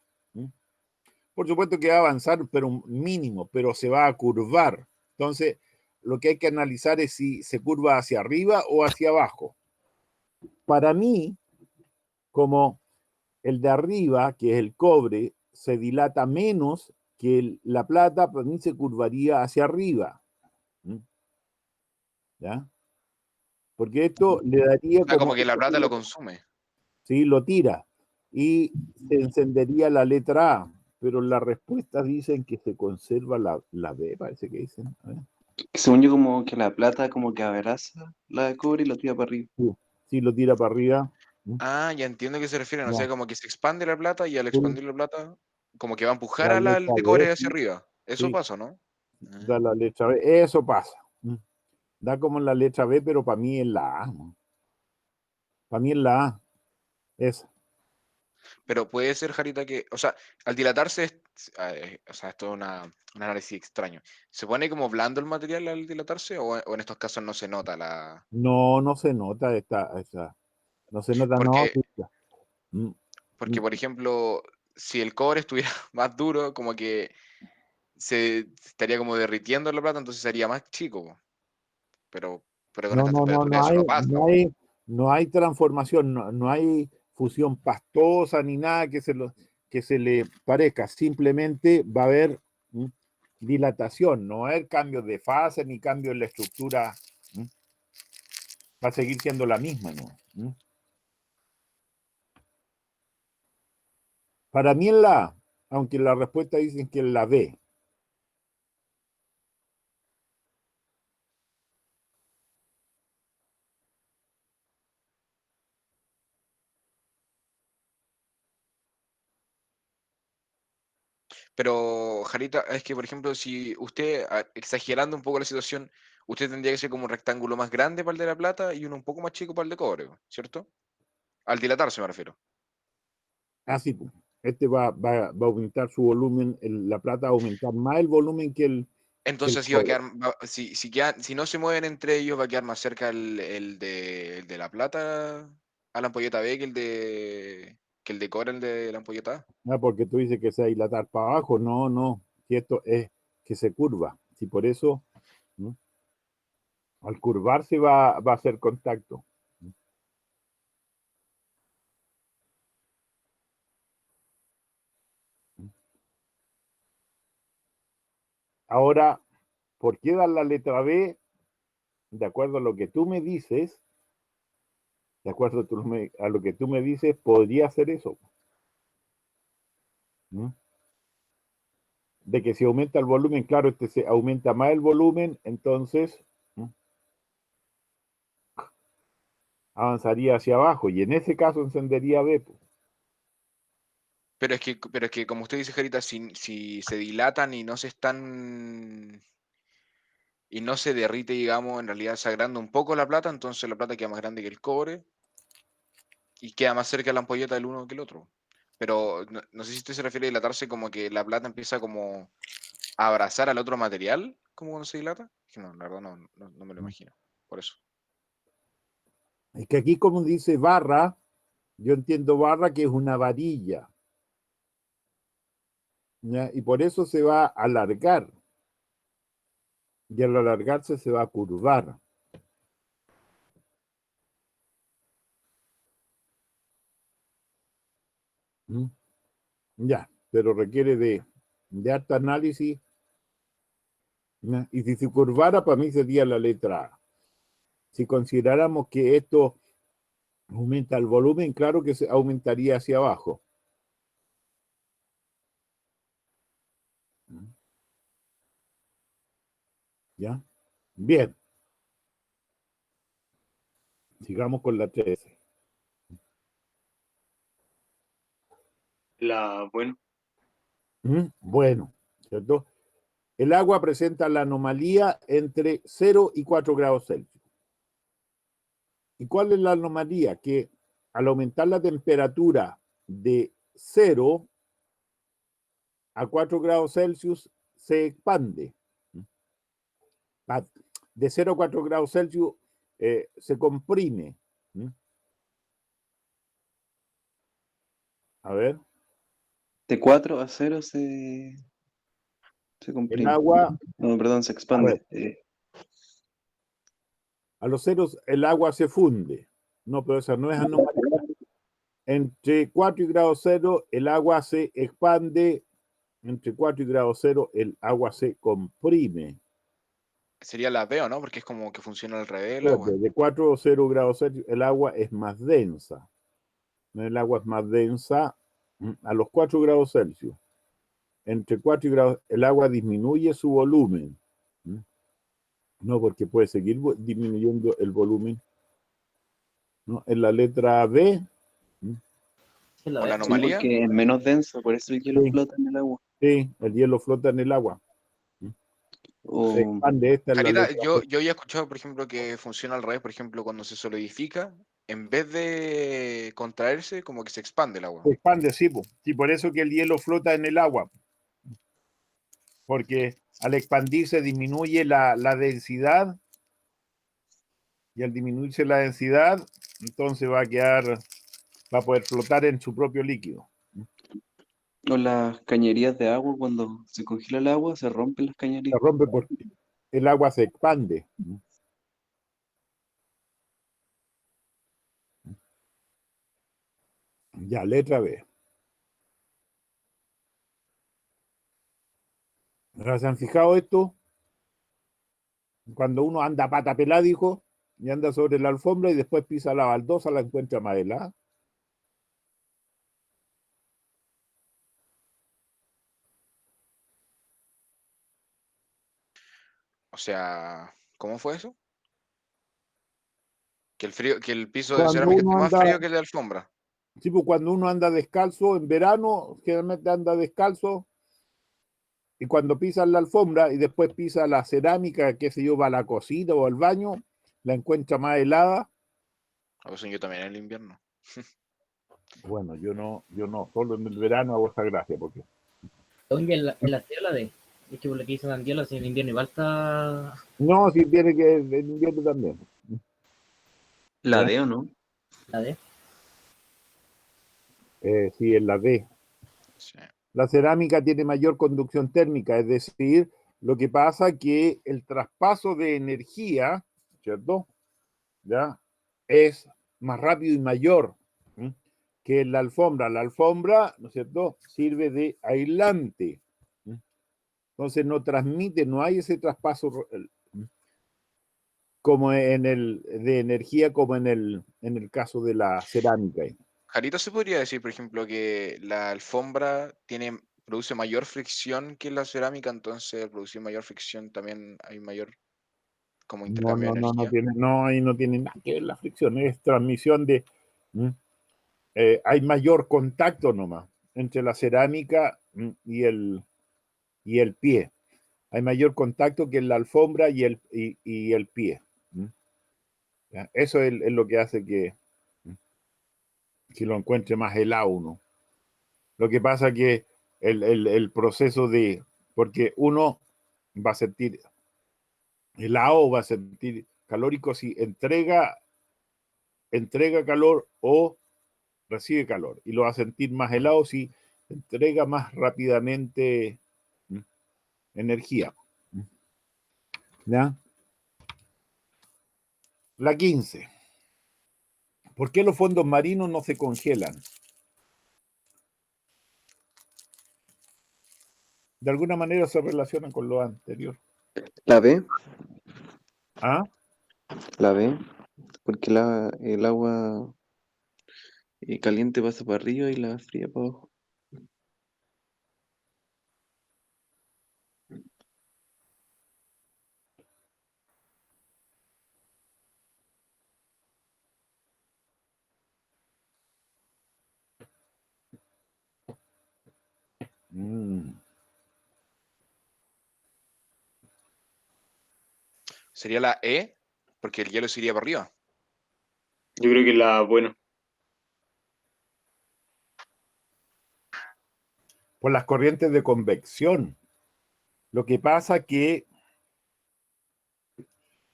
S1: Por supuesto que va a avanzar, pero un mínimo, pero se va a curvar. Entonces, lo que hay que analizar es si se curva hacia arriba o hacia abajo. Para mí, como el de arriba, que es el cobre, se dilata menos que la plata, para mí se curvaría hacia arriba. ¿Ya? Porque esto le daría
S2: Ah, como
S1: como,
S2: que la plata lo consume.
S1: sí, lo tira y se encendería la letra A, pero las respuestas dicen que se conserva la B, parece que dicen. A ver.
S4: Según yo como que la plata como que abraza la de cobre y lo tira para arriba.
S1: Sí, sí, lo tira para arriba.
S2: Ah, ya entiendo a qué se refieren. O
S1: Ya,
S2: sea, como que se expande la plata y al
S1: sí,
S2: expandir la plata, como que va a empujar
S1: la
S2: al
S1: letra
S2: de
S1: B,
S2: cobre hacia
S1: sí,
S2: arriba. Eso
S1: sí,
S2: pasa, ¿no?
S1: da
S2: Ah.
S1: la letra B. Eso pasa. Da como en la letra B, pero para mí es la A. Para mí es la A. Esa.
S2: Pero puede ser, Jarita, que, o sea, al dilatarse, o sea, esto es un análisis extraño. ¿Se pone como blando el material al dilatarse o en estos casos no se nota la...
S1: No, no se nota esa. No se nota, no.
S2: Porque,
S1: Sí, ya. Mm, mm,
S2: porque, por ejemplo, si el cobre estuviera más duro, como que se estaría como derritiendo la plata, entonces sería más chico, po. Pero, pero con
S1: No,
S2: estas
S1: no, no,
S2: temperaturas eso no pasa, po.
S1: no hay transformación, no hay fusión pastosa ni nada que se le parezca. Simplemente va a haber ¿m? Dilatación, no va a haber cambios de fase ni cambios en la estructura. ¿M? Va a seguir siendo la misma, ¿no? ¿M? Para mí es la A, aunque la respuesta dicen que es la B.
S2: Pero, Jarita, es que, por ejemplo, si usted, exagerando un poco la situación, usted tendría que ser como un rectángulo más grande para el de la plata y uno un poco más chico para el de cobre, ¿cierto? Al dilatarse me refiero.
S1: Así, pues. Este va a aumentar su volumen, la plata va a aumentar más el volumen que el
S2: Entonces iba a
S1: cobre.
S2: quedar, si no se mueven entre ellos, va a quedar más cerca el de la plata a la ampolleta B que el de cobre, el de la ampolleta A.
S1: Ah, porque tú dices que se va a dilatar para abajo. No, no. Si esto es que se curva. Si por eso, ¿no? Al curvarse va a hacer contacto. Ahora, ¿por qué dar la letra B? De acuerdo a lo que tú me dices, de acuerdo a lo que tú me dices, podría hacer eso. ¿No? De que si aumenta el volumen, claro, este se aumenta más el volumen, entonces, ¿no? avanzaría hacia abajo y en ese caso encendería B. Po.
S2: Pero es que como usted dice, Jarita, si se dilatan y no se están y no se derrite, digamos, en realidad se agranda un poco la plata, entonces la plata queda más grande que el cobre y queda más cerca la ampolleta del uno que el otro. Pero no sé si usted se refiere a dilatarse como que la plata empieza como a abrazar al otro material, como cuando se dilata. Es que no, la verdad no me lo imagino. Por eso.
S1: Es que aquí como dice barra, yo entiendo barra que es una varilla. ¿Ya? Y por eso se va a alargar. Y al alargarse se va a curvar. ¿Mm? Ya, pero requiere de harto análisis. ¿Ya? Y si se curvara, para mí sería la letra A. Si consideráramos que esto aumenta el volumen, claro que se aumentaría hacia abajo. ¿Ya? Bien. Sigamos con la 13.
S5: Bueno,
S1: Bueno, ¿cierto? El agua presenta la anomalía entre 0 y 4 grados Celsius. ¿Y cuál es la anomalía? Que al aumentar la temperatura de 0 a 4 grados Celsius se expande. De 0 a 4 grados Celsius se comprime. A ver,
S4: De 4 a 0 se
S1: el
S4: comprime.
S1: agua,
S4: No, perdón, se
S1: a ver,
S4: expande.
S1: a los ceros el agua se funde. No, pero esa no es anomalía. Entre 4 y grado 0 el agua se expande. Entre 4 y grado 0 el agua se comprime.
S2: Sería la B, ¿o no? Porque es como que funciona al revés el agua.
S1: De 4 a 0 grados Celsius el agua es más densa. El agua es más densa a los 4 grados Celsius. Entre 4 y grados el agua disminuye su volumen. No, porque puede seguir disminuyendo el volumen. ¿No? En la letra B.
S3: Sí, la
S2: O la
S3: veo.
S4: Sí,
S2: anomalía.
S4: porque es menos denso, por eso el hielo
S1: Sí,
S4: flota en el agua.
S1: sí, el hielo flota en el agua. Se
S4: O,
S1: expande, esta es la
S2: Jarita,
S1: letra
S2: yo
S1: B.
S2: había escuchado, por ejemplo, que funciona al revés, por ejemplo, cuando se solidifica, en vez de contraerse, como que se expande el agua.
S1: Se expande, sí, po. Sí, por eso que el hielo flota en el agua. Porque al expandirse disminuye la densidad y al disminuirse la densidad, entonces va a poder flotar en su propio líquido.
S4: o las cañerías de agua, cuando se congela el agua, se rompen las
S1: Se
S4: cañerías.
S1: rompe porque el agua se expande. Ya, letra B. ¿Ahora se han fijado esto? Cuando uno anda pata pelada, dijo, y anda sobre la alfombra y después pisa la baldosa, la encuentra más helada.
S2: O sea, ¿cómo fue eso? Que el piso de
S1: Cuando
S2: cerámica
S1: uno
S2: esté más
S1: anda,
S2: frío que el de alfombra.
S1: tipo, cuando uno anda descalzo en verano, generalmente anda descalzo, y cuando pisa la alfombra y después pisa la cerámica, qué sé yo, va a la cocina o al baño, la encuentra más helada.
S2: A veces yo también en el invierno.
S1: Bueno, yo no, solo en el verano hago esa gracia, porque
S3: Según yo, en la C o la D. Es que por lo que hizo Andiola, si en invierno igual está
S1: no, si tiene que en invierno también.
S4: La
S1: ¿Ya?
S4: D, ¿o no?
S3: la D.
S1: Sí, en la D.
S2: Sí.
S1: La cerámica tiene mayor conducción térmica, es decir, lo que pasa es que el traspaso de energía, ¿cierto? ¿Ya? Es más rápido y mayor, ¿sí? Que la alfombra. La alfombra, ¿no es cierto?, sirve de aislante. ¿Sí? Entonces no transmite, no hay ese traspaso como en el de energía como en el caso de la cerámica.
S2: Jarito, ¿se podría decir, por ejemplo, que la alfombra produce mayor fricción que la cerámica? Entonces, al producir mayor fricción también hay mayor como
S1: No,
S2: intercambio de
S1: no, no, no
S2: energía.
S1: tiene, no, ahí no tiene nada que ver la fricción, es transmisión de, hay mayor contacto nomás entre la cerámica y el pie. Hay mayor contacto que en la alfombra y el pie. ¿Ya? Eso es lo que hace que lo encuentre más helado uno. Lo que pasa que el proceso de, porque uno va a sentir helado, va a sentir calórico si entrega calor o recibe calor. Y lo va a sentir más helado si entrega más rápidamente energía. ¿Ya? La 15. ¿Por qué los fondos marinos no se congelan? De alguna manera se relacionan con lo anterior.
S4: La B,
S1: ¿Ah?
S4: la B, porque el agua caliente pasa para arriba y la fría para abajo.
S1: Mm.
S2: Sería la E, porque el hielo se iría para arriba.
S5: Yo creo que bueno,
S1: Por las corrientes de convección. Lo que pasa que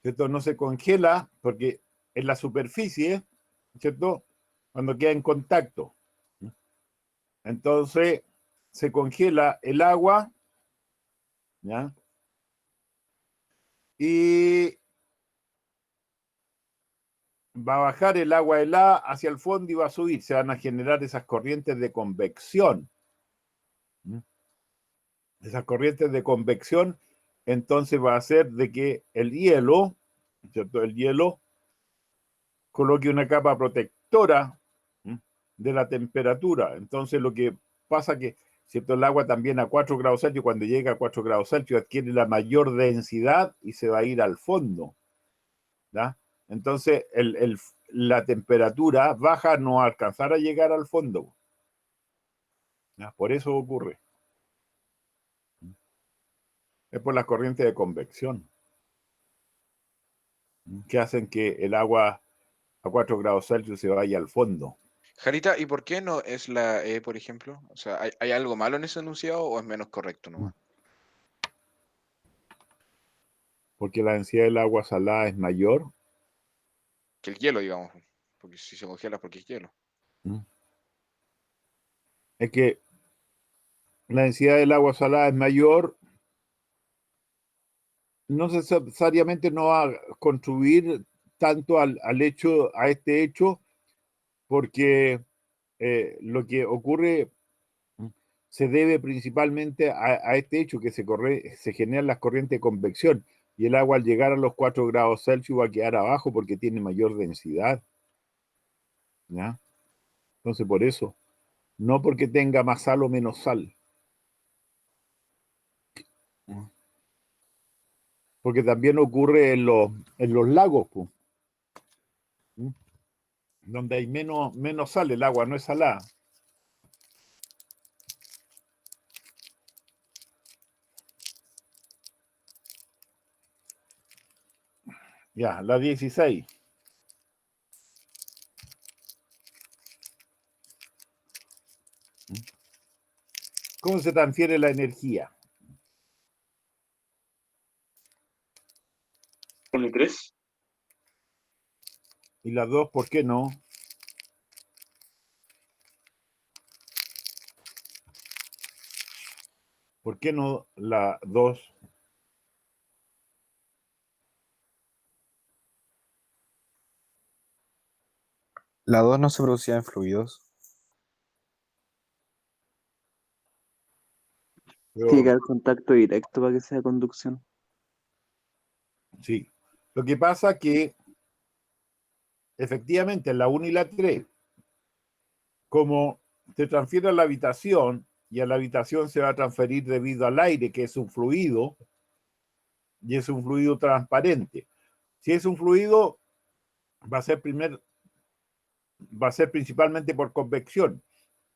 S1: esto no se congela porque en la superficie, ¿cierto? Cuando queda en contacto. Entonces se congela el agua, ¿ya? Y va a bajar el agua helada hacia el fondo y va a subir. Se van a generar esas corrientes de convección. Esas corrientes de convección, entonces va a hacer de que el hielo, ¿cierto? El hielo coloque una capa protectora de la temperatura. Entonces lo que pasa que, ¿cierto? El agua también a 4 grados Celsius, cuando llega a 4 grados Celsius, adquiere la mayor densidad y se va a ir al fondo. ¿Ya? Entonces la temperatura baja, no va a alcanzar a llegar al fondo. ¿Ya? Por eso ocurre. Es por las corrientes de convección que hacen que el agua a 4 grados Celsius se vaya al fondo.
S2: Jarita, ¿y por qué no es la E, por ejemplo? O sea, ¿hay algo malo en ese enunciado o es menos correcto nomás?
S1: Porque la densidad del agua salada es mayor.
S2: Que el hielo, digamos. Porque si se congela, porque es hielo.
S1: Es que la densidad del agua salada es mayor, no necesariamente no va a contribuir tanto al hecho, a este hecho, porque lo que ocurre se debe principalmente a este hecho que se generan las corrientes de convección y el agua al llegar a los 4 grados Celsius va a quedar abajo porque tiene mayor densidad. ¿Ya? Entonces por eso, no porque tenga más sal o menos sal. Porque también ocurre en los lagos, pues, donde hay menos sal, el agua no es salada. Ya, la 16. ¿Cómo se transfiere la energía?
S5: 1 y 3.
S1: Y las dos, ¿por qué no? ¿Por qué no la 2?
S6: La 2 no se producía en fluidos.
S4: Tiene que haber contacto directo para que sea conducción.
S1: Sí. Lo que pasa que efectivamente en la 1 y la 3, como se transfiere a la habitación y a la habitación se va a transferir debido al aire, que es un fluido, y es un fluido transparente. Si es un fluido, va a ser principalmente por convección,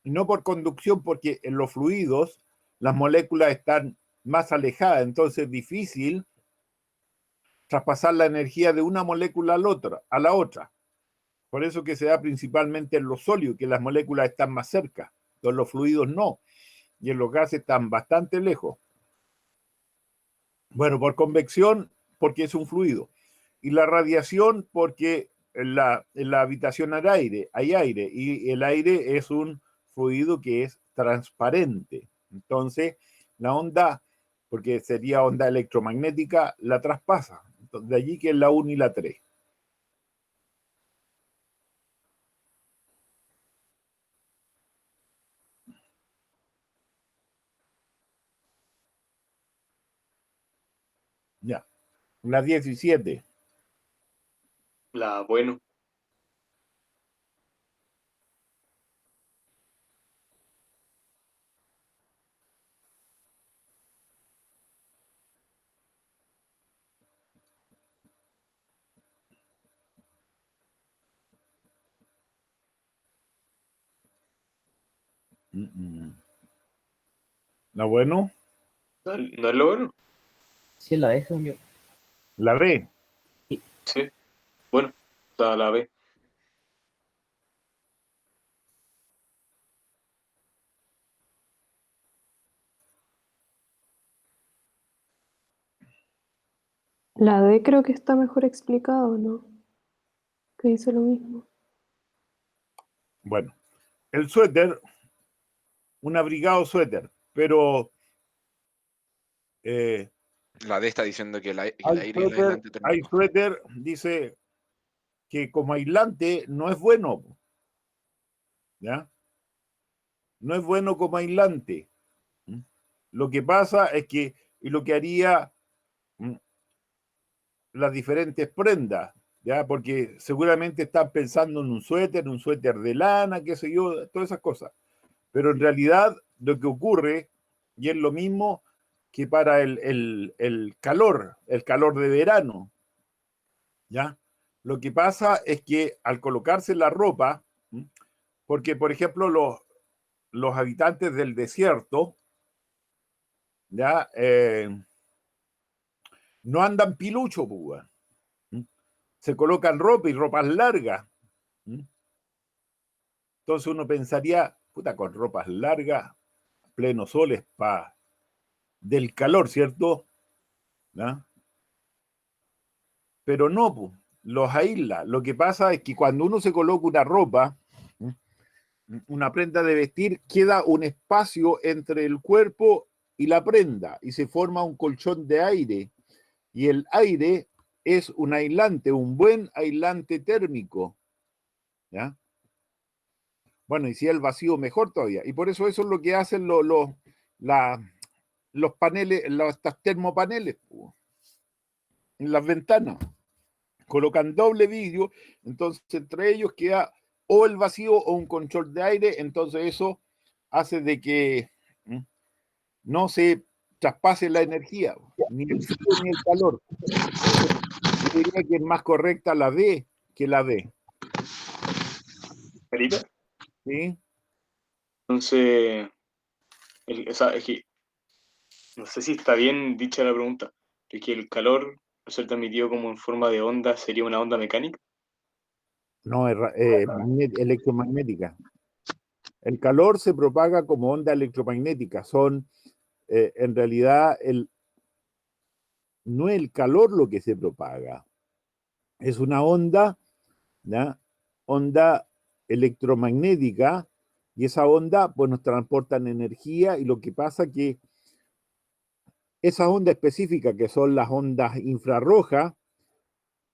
S1: y no por conducción, porque en los fluidos las moléculas están más alejadas, entonces es difícil traspasar la energía de una molécula a la otra. Por eso que se da principalmente en los sólidos, que las moléculas están más cerca, en los fluidos no, y en los gases están bastante lejos. Bueno, por convección, porque es un fluido, y la radiación, porque en la habitación hay aire, y el aire es un fluido que es transparente. Entonces, la onda, porque sería onda electromagnética, la traspasa. Entonces, de allí que es la 1 y la 3. Ya. La 17.
S5: Bueno.
S1: La bueno.
S5: ¿No es lo bueno?
S3: Sí, la de según yo.
S1: La B.
S5: Sí. Bueno, está la B.
S7: La D creo que está mejor explicado, ¿no? Que dice lo mismo.
S1: Bueno, el suéter, un abrigado suéter, pero
S2: La D está diciendo que el aire es
S1: hay
S2: el aislante térmico.
S1: suéter, dice que como aislante no es bueno, ¿ya? No es bueno como aislante. Lo que pasa es que, y lo que haría las diferentes prendas, ¿ya? Porque seguramente están pensando en un suéter de lana, qué sé yo, todas esas cosas. Pero en realidad lo que ocurre, y es lo mismo que para el calor de verano, ¿ya? Lo que pasa es que al colocarse la ropa, porque por ejemplo los habitantes del desierto, ¿ya? No andan pilucho, pues, se colocan ropa y ropas largas. Entonces uno pensaría, puta, con ropas largas, pleno sol es del calor, ¿cierto? ¿No? Pero no, pues, los aísla. Lo que pasa es que cuando uno se coloca una ropa, una prenda de vestir, queda un espacio entre el cuerpo y la prenda y se forma un colchón de aire. Y el aire es un aislante, un buen aislante térmico. ¿Ya? Bueno, y si el vacío, mejor todavía. Y por eso es lo que hacen los paneles, estas termopaneles, en las ventanas. Colocan doble vidrio, entonces entre ellos queda o el vacío o un control de aire, entonces eso hace de que no se traspase la energía, ni el frío ni el calor. Yo diría que es más correcta la D que la B.
S5: ¿Carita?
S1: ¿Sí?
S5: Entonces, es que no sé si está bien dicha la pregunta, es que el calor, al ser transmitido como en forma de onda, sería una onda mecánica.
S1: No, electromagnética. El calor se propaga como onda electromagnética. Son, en realidad, no es el calor lo que se propaga. Es una onda, ¿ya? Onda electromagnética, y esa onda pues nos transportan energía, y lo que pasa que esas ondas específicas, que son las ondas infrarrojas,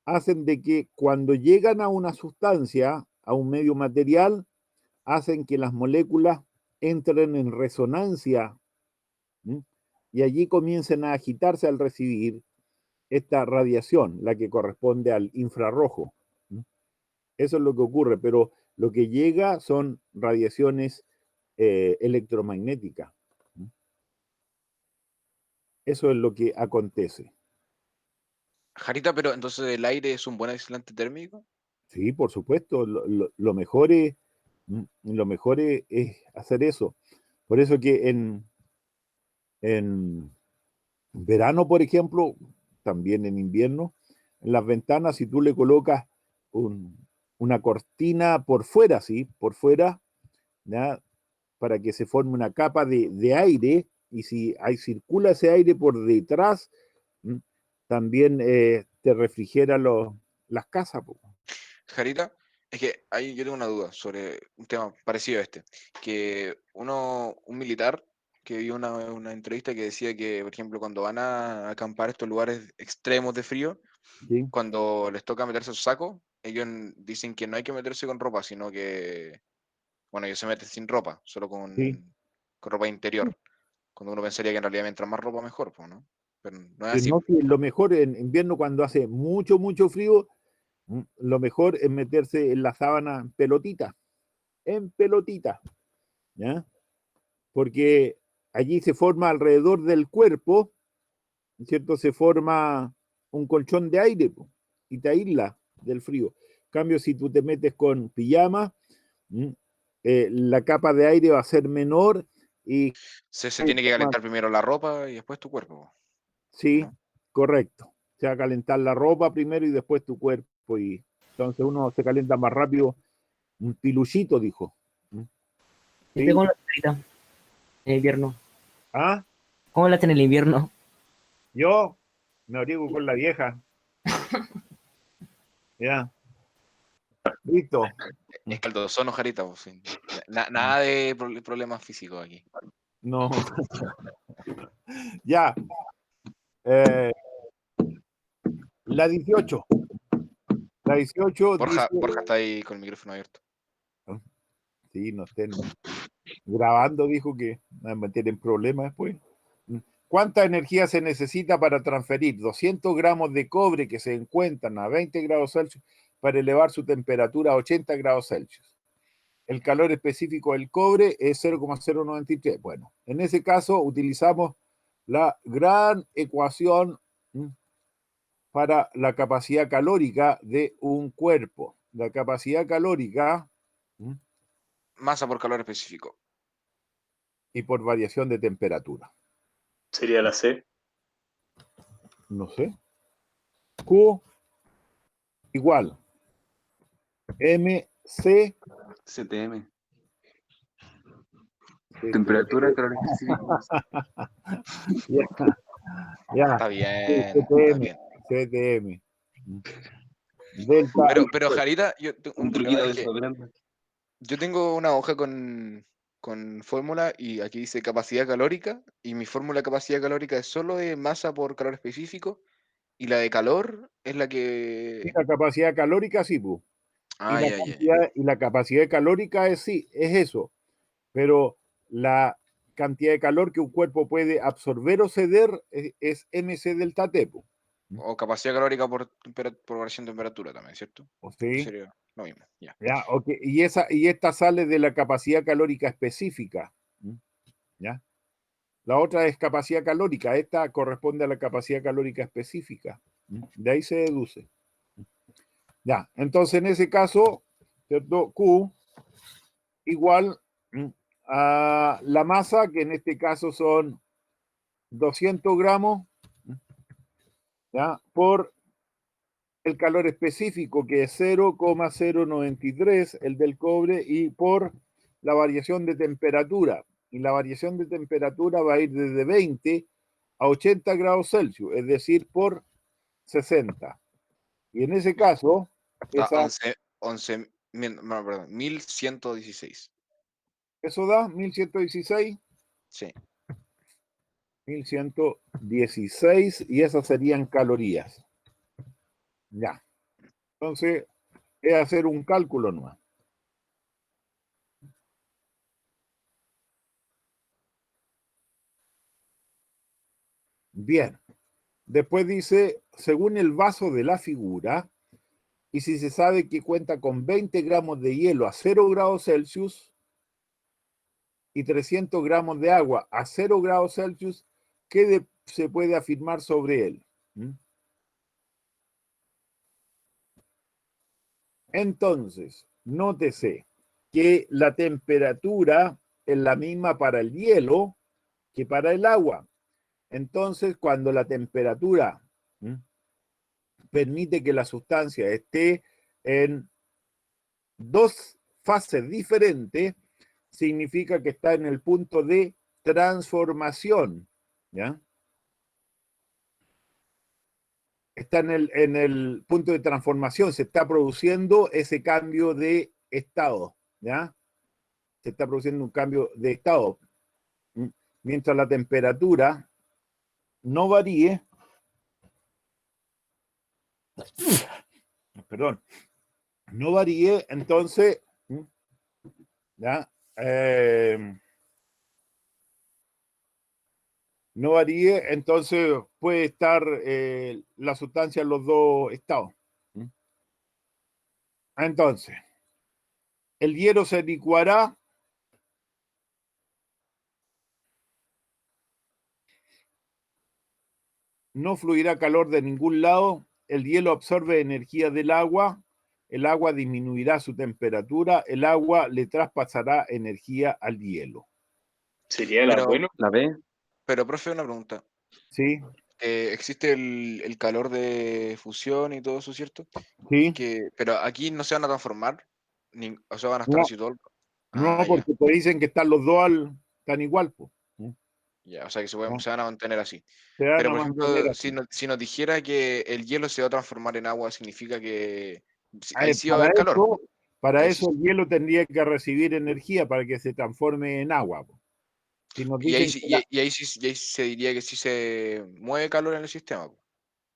S1: hacen de que cuando llegan a una sustancia, a un medio material, hacen que las moléculas entren en resonancia, ¿sí? Y allí comiencen a agitarse al recibir esta radiación, la que corresponde al infrarrojo. Eso es lo que ocurre, pero lo que llega son radiaciones electromagnéticas. Eso es lo que acontece.
S2: Jarita, pero entonces el aire es un buen aislante térmico.
S1: Sí, por supuesto, lo mejor es hacer eso. Por eso que en verano, por ejemplo, también en invierno, en las ventanas, si tú le colocas una cortina por fuera, ¿sí? Por fuera, ¿ya? Para que se forme una capa de aire, y si circula ese aire por detrás, también te refrigera las casas. Po.
S2: Jarita, es que ahí yo tengo una duda sobre un tema parecido a este, que un militar que vio una entrevista que decía que, por ejemplo, cuando van a acampar estos lugares extremos de frío,
S1: ¿Sí?
S2: cuando les toca meterse su saco, ellos dicen que no hay que meterse con ropa, sino que, bueno, ellos se meten sin ropa, solo
S1: ¿Sí?
S2: con ropa interior, cuando uno pensaría que en realidad mientras más ropa mejor, pues, ¿no? Pero no es
S1: Que
S2: así.
S1: no, que lo mejor en invierno, cuando hace mucho, mucho frío, lo mejor es meterse en la sábana en pelotita, ¿ya? Porque allí se forma alrededor del cuerpo, ¿cierto? Se forma un colchón de aire, po, y te aísla del frío. En cambio, si tú te metes con pijama, la capa de aire va a ser menor y
S2: Se tiene que calentar primero la ropa y después tu cuerpo,
S1: sí,
S2: ¿no?
S1: correcto. Se va a calentar la ropa primero y después tu cuerpo, y entonces uno se calienta más rápido. Un piluchito, dijo.
S3: ¿Y
S1: Sí.
S3: cómo la hace ahorita, en invierno?
S1: Ah,
S3: ¿Cómo la hace en el invierno?
S1: yo me abrigo con la vieja. Ya, listo.
S2: Es caldo de ozono, Jarita, pues, sí. Nada de problemas físicos aquí.
S1: No, ya. Eh, la 18. La 18 dice.
S2: Borja está ahí con el micrófono abierto.
S1: Sí, no estén grabando, dijo que tienen problemas después. ¿Cuánta energía se necesita para transferir 200 gramos de cobre que se encuentran a 20 grados Celsius para elevar su temperatura a 80 grados Celsius? El calor específico del cobre es 0,093. Bueno, en ese caso utilizamos la gran ecuación para la capacidad calórica de un cuerpo. La capacidad calórica
S2: Masa por calor específico.
S1: y por variación de temperatura.
S5: Sería la C.
S1: No sé. Q igual MC.
S4: CTM. Temperatura, calor específico.
S1: Ya.
S2: Está bien, está
S1: CTM.
S2: bien.
S1: CTM. Delta.
S2: Pero Jarita, yo tengo un
S4: Un
S2: problema,
S4: truquito
S2: es
S4: de
S2: que
S4: eso,
S2: yo tengo una hoja con fórmula y aquí dice capacidad calórica y mi fórmula de capacidad calórica es solo de masa por calor específico y la de calor es la que...
S1: La capacidad calórica sí, pu.
S2: Ah, ya, ya, ya.
S1: Y la capacidad calórica es sí, es eso. Pero la cantidad de calor que un cuerpo puede absorber o ceder es MC delta T, pu.
S2: O capacidad calórica por variación de temperatura también, ¿cierto?
S1: ¿O
S2: Que
S1: sí?
S2: sería lo mismo, ya.
S1: Ya, okay. Y esta sale de la capacidad calórica específica. ¿Ya? La otra es capacidad calórica. Esta corresponde a la capacidad calórica específica. De ahí se deduce. Ya, entonces en ese caso, ¿cierto? Q igual a la masa, que en este caso son 200 gramos, ¿ya? Por el calor específico, que es 0,093, el del cobre, y por la variación de temperatura. Y la variación de temperatura va a ir desde 20 a 80 grados Celsius, es decir, por 60. Y en ese caso,
S2: Da
S1: esa,
S2: 1116.
S1: eso da 1116,
S2: Sí.
S1: 1116, y esas serían calorías. Ya. Entonces, es hacer un cálculo nomás. Bien. Después dice, según el vaso de la figura, y si se sabe que cuenta con 20 gramos de hielo a 0 grados Celsius y 300 gramos de agua a 0 grados Celsius, ¿qué se puede afirmar sobre él? Entonces, nótese que la temperatura es la misma para el hielo que para el agua. Entonces, cuando la temperatura permite que la sustancia esté en dos fases diferentes, significa que está en el punto de transformación, ¿ya? Está en el punto de transformación, se está produciendo ese cambio de estado, ¿ya? Se está produciendo un cambio de estado. Mientras la temperatura no varíe, perdón, no varíe, entonces, ¿ya? No varíe, entonces puede estar la sustancia en los dos estados. Entonces, el hielo se licuará no fluirá calor de ningún lado, el hielo absorbe energía del agua, el agua disminuirá su temperatura, el agua le traspasará energía al hielo.
S5: ¿Sería la
S2: Pero,
S5: bueno?
S4: ¿La B?
S2: pero, profe, una pregunta.
S1: ¿Sí?
S2: Existe el calor de fusión y todo eso, ¿cierto?
S1: ¿Sí?
S2: Pero aquí no se van a transformar, o sea, van a estar
S1: No,
S2: así todo.
S1: no,
S2: Ah, ya,
S1: porque te dicen que están los dos tan igual, pues.
S2: ya, o sea que
S1: No,
S2: se van a mantener así.
S1: se van
S2: Pero,
S1: a
S2: por
S1: mantener
S2: ejemplo,
S1: así.
S2: si nos dijera que el hielo se va a transformar en agua, significa que ahí sí va a
S1: Para
S2: haber calor.
S1: eso, para
S2: Ahí sí.
S1: eso el hielo tendría que recibir energía para que se transforme en agua, po. Si nos
S2: Y ahí,
S1: dicen
S2: sí-
S1: que
S2: y ahí se diría que sí se mueve calor en el sistema.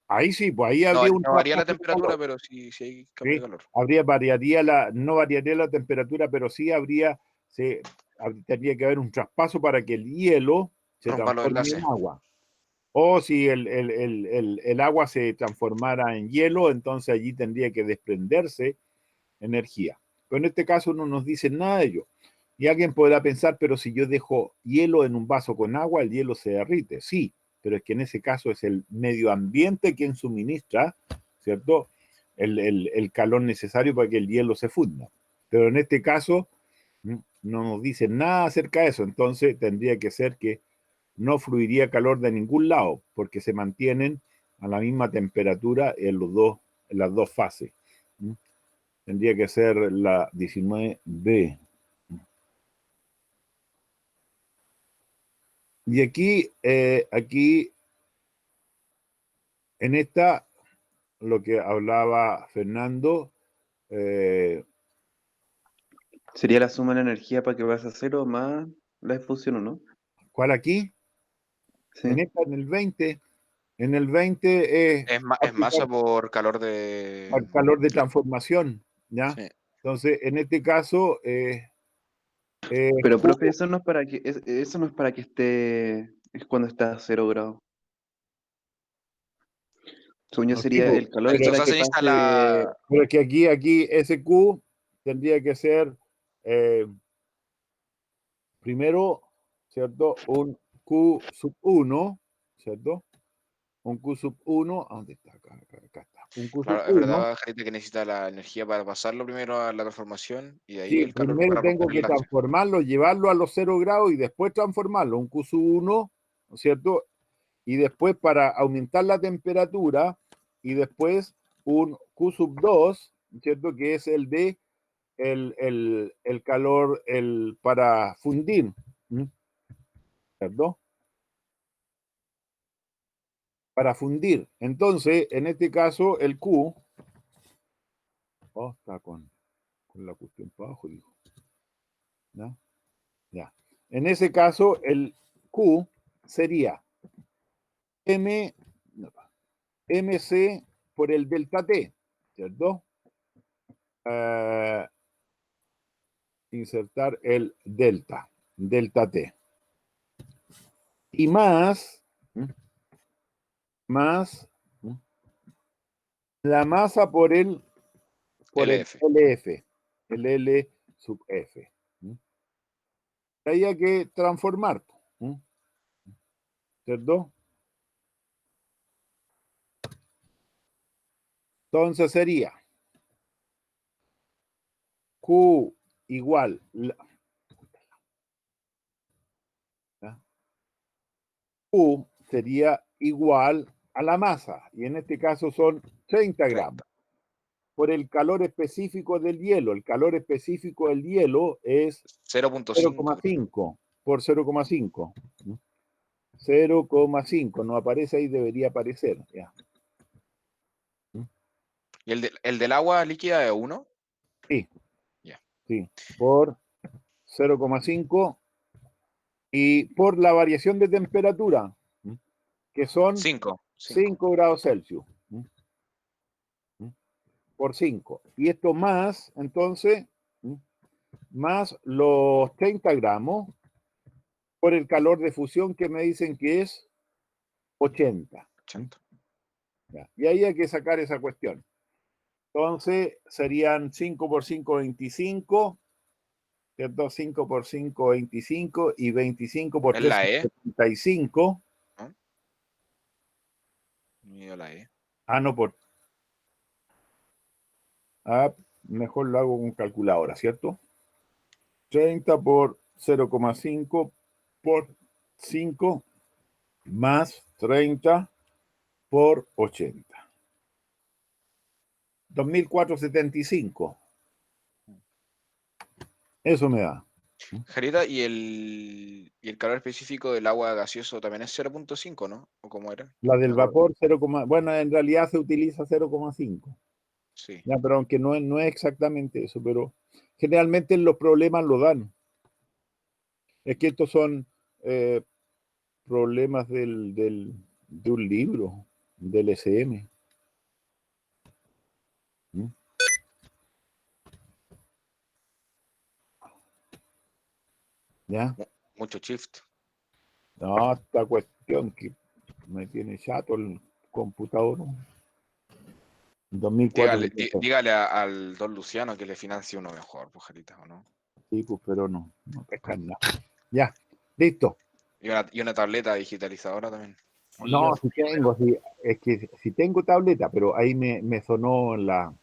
S1: ahí sí, pues ahí
S2: No,
S1: habría un
S2: no varía la
S1: traspaso de
S2: temperatura,
S1: calor.
S2: pero sí hay cambio
S1: ¿Sí?
S2: de calor.
S1: No variaría la temperatura, pero sí tendría que haber un traspaso para que el hielo se
S2: Rompa los
S1: transforme en
S2: enlaces.
S1: agua. O si el agua se transformara en hielo, entonces allí tendría que desprenderse energía. Pero en este caso no nos dicen nada de ello. Y alguien podrá pensar, pero si yo dejo hielo en un vaso con agua, el hielo se derrite. Sí, pero es que en ese caso es el medio ambiente quien suministra, ¿cierto? El calor necesario para que el hielo se funda. Pero en este caso no nos dicen nada acerca de eso, entonces tendría que ser que no fluiría calor de ningún lado, porque se mantienen a la misma temperatura en las dos fases. Tendría que ser la 19B. Y aquí, en esta, lo que hablaba Fernando,
S4: Sería la suma de la energía para que vayas a cero más la explosión, ¿o no?
S1: ¿cuál aquí?
S4: Sí.
S1: En el 20 es
S2: Es masa
S1: aplicar
S2: por calor de.
S1: al calor de transformación, ¿ya?
S2: Sí.
S1: Entonces, en este caso,
S4: Pero, profe, eso no es para que, eso no es para que esté, es cuando está a 0 grados. Según yo
S1: no
S4: sería
S1: tipo,
S4: el calor es
S2: O
S1: pero,
S4: para
S2: sea,
S4: que
S2: se necesita
S4: pase.
S1: pero es que aquí ese Q tendría que ser eh, primero, ¿cierto? Un Q sub 1, ¿cierto? Un Q sub 1, ¿dónde está? Acá está. Un Q sub
S2: Claro, es
S1: 1.
S2: verdad, Jarita, que necesita la energía para pasarlo primero a la transformación y de ahí
S1: Sí,
S2: el calor
S1: primero
S2: para romper
S1: tengo
S2: el
S1: que
S2: enlace.
S1: transformarlo, llevarlo a los 0 grados y después transformarlo. Un Q sub 1, ¿no es cierto? Y después para aumentar la temperatura y después un Q sub 2, ¿cierto? Que es el de el calor para fundir, ¿cierto? Para fundir. Entonces, en este caso, el Q, está con la cuestión para abajo, dijo. ¿Ya? Ya. En ese caso, el Q sería MC por el delta T, ¿cierto? Insertar el delta T. Y más la masa por el
S2: LF.
S1: LF, el L sub F. Había que transformar, ¿cierto? Entonces sería Q igual, ¿ya? Q sería igual a la masa, y en este caso son 30 gramos, por el calor específico del hielo. El calor específico del hielo es
S2: 0.5.
S1: 0,5 por 0,5. 0,5, no aparece ahí, debería aparecer. Ya.
S2: ¿Y el del agua líquida es 1?
S1: Sí.
S2: Ya.
S1: Sí, por 0,5 y por la variación de temperatura, que son
S2: 5.
S1: 5 grados Celsius. Por 5. Y esto más, entonces, más los 30 gramos por el calor de fusión que me dicen que es 80.
S2: 80.
S1: Ya. Y ahí hay que sacar esa cuestión. Entonces serían 5 por 5, 25, ¿cierto? 5 por 5, 25 y 25 por
S2: Es
S1: 3,
S2: la E.
S1: 75.
S2: ¿No? Mido la E.
S1: Ah, no, por... Ah, mejor lo hago con calculadora, ¿cierto? 30 por 0,5 por 5 más 30 por 80. 2475. Eso me da.
S2: Jarita, ¿y el calor específico del agua gaseoso también es 0.5, ¿no? ¿O cómo era?
S1: La del
S2: No me acuerdo.
S1: vapor 0, bueno, en realidad se utiliza 0,5.
S2: Sí.
S1: Ya, pero aunque no es exactamente eso, pero generalmente los problemas lo dan. Es que estos son problemas de un libro, del SM. ¿Mm? ¿Ya?
S2: Mucho shift.
S1: No, esta cuestión que me tiene chato el computador. 2004.
S2: Dígale al don Luciano que le financie uno mejor, pues, Jarita, ¿o no?
S1: Sí, pues, pero no pescan nada. Ya, listo.
S2: Y una tableta digitalizadora también.
S1: No, si tengo, es que si tengo tableta, pero ahí me sonó la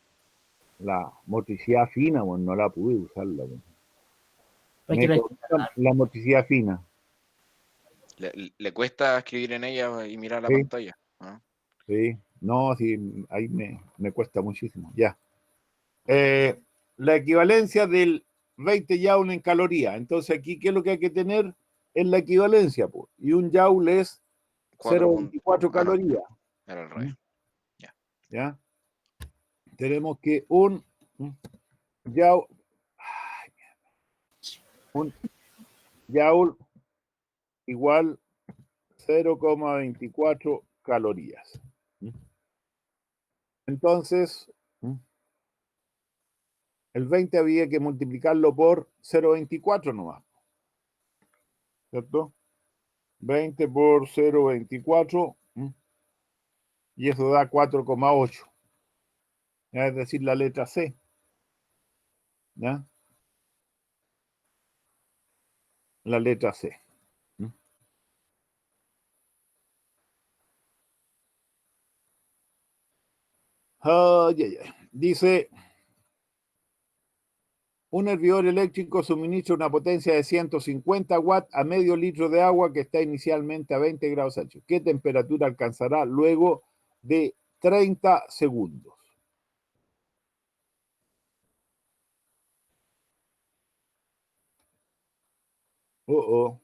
S1: motricidad fina, bueno, no la pude usarla. Bueno.
S3: Hay que
S1: Me
S3: la
S1: corta la motricidad fina.
S2: Le cuesta escribir en ella y mirar la
S1: Sí,
S2: pantalla, ¿no?
S1: sí. No, sí, ahí me cuesta muchísimo. Ya. La equivalencia del 20 joule en caloría. Entonces aquí, ¿qué es lo que hay que tener? Es la equivalencia, pues. Y un joule es 0,24
S2: Ah, no,
S1: calorías.
S2: era el revés. Ya.
S1: ¿Ya? Tenemos que un joule, un joule igual 0,24 calorías. Entonces, el 20 había que multiplicarlo por 0,24 nomás. ¿Cierto? 20 por 0,24 y eso da 4,8. Es decir, la letra C. ¿Ya? La letra C. Dice, un hervidor eléctrico suministra una potencia de 150 watts a medio litro de agua que está inicialmente a 20 grados Celsius. ¿Qué temperatura alcanzará luego de 30 segundos? Oh.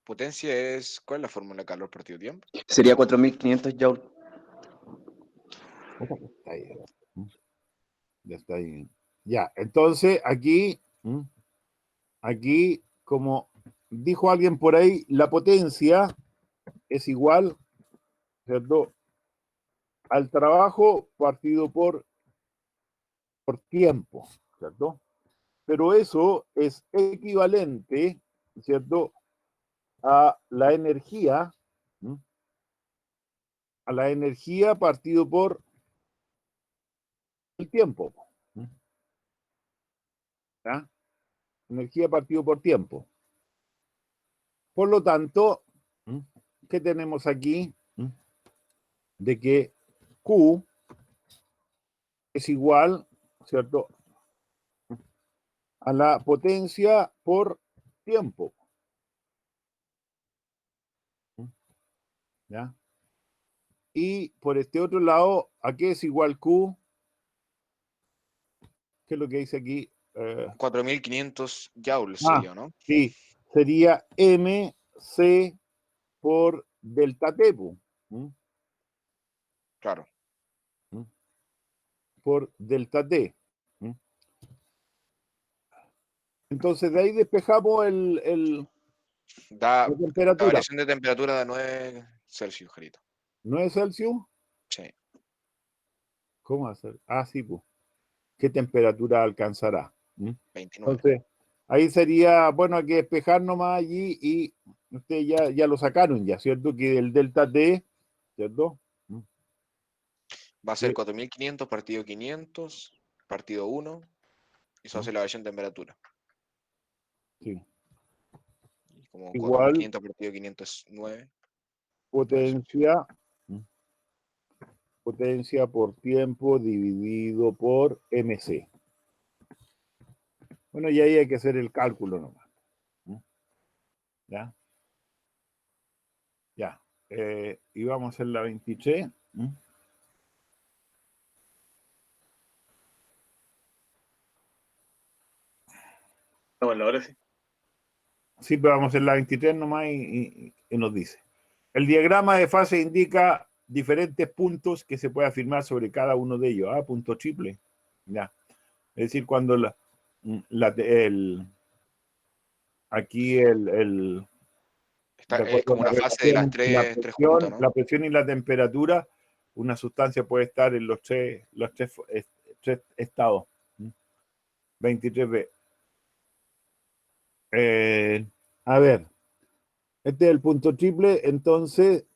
S2: Potencia es, ¿cuál es la fórmula de calor partido tiempo?
S4: Sería 4500 joules.
S1: Está ahí. Ya está ahí. Ya, entonces aquí, como dijo alguien por ahí, la potencia es igual, ¿cierto?, al trabajo partido por tiempo, ¿cierto? Pero eso es equivalente, ¿cierto?, a la energía, partido por el tiempo. ¿Ya? Energía partido por tiempo. Por lo tanto, ¿qué tenemos aquí? De que Q es igual, ¿cierto?, a la potencia por tiempo. ¿Ya? Y por este otro lado, ¿a qué es igual Q? ¿Qué es lo que dice aquí?
S2: 4.500 joules sería, ¿no?
S1: Sí, sería MC por delta T,
S2: Claro.
S1: por delta T. Entonces, de ahí despejamos
S2: Da
S1: la
S2: la
S1: temperatura.
S2: variación de temperatura de 9 Celsius, Jarito.
S1: ¿9 Celsius?
S2: Sí.
S1: ¿Cómo hacer? Sí, pues. ¿Qué temperatura alcanzará?
S2: 29.
S1: Entonces, ahí sería, bueno, hay que despejar nomás allí y ustedes ya lo sacaron ya, ¿cierto? Que el delta T, ¿cierto?
S2: Va a ser
S1: Sí.
S2: 4.500 partido 500, partido 1, y eso hace la variación de temperatura.
S1: Sí.
S2: Y como
S1: Igual
S2: 4.500 partido 500 es 9.
S1: potencia por tiempo dividido por MC. Bueno, y ahí hay que hacer el cálculo nomás. ¿Ya? Ya. Y vamos a hacer la 23.
S5: Bueno, ahora sí.
S1: Sí, pero vamos a hacer la 23 nomás y nos dice. El diagrama de fase indica diferentes puntos que se puede afirmar sobre cada uno de ellos. Punto triple. Ya. Es decir, cuando aquí
S2: Está,
S1: de
S2: es
S1: acuerdo a
S2: como
S1: la
S2: una fase de las
S1: relación,
S2: tres juntas, ¿no?
S1: la presión y la temperatura, una sustancia puede estar en los tres estados. 23B. A ver, este es el punto triple, entonces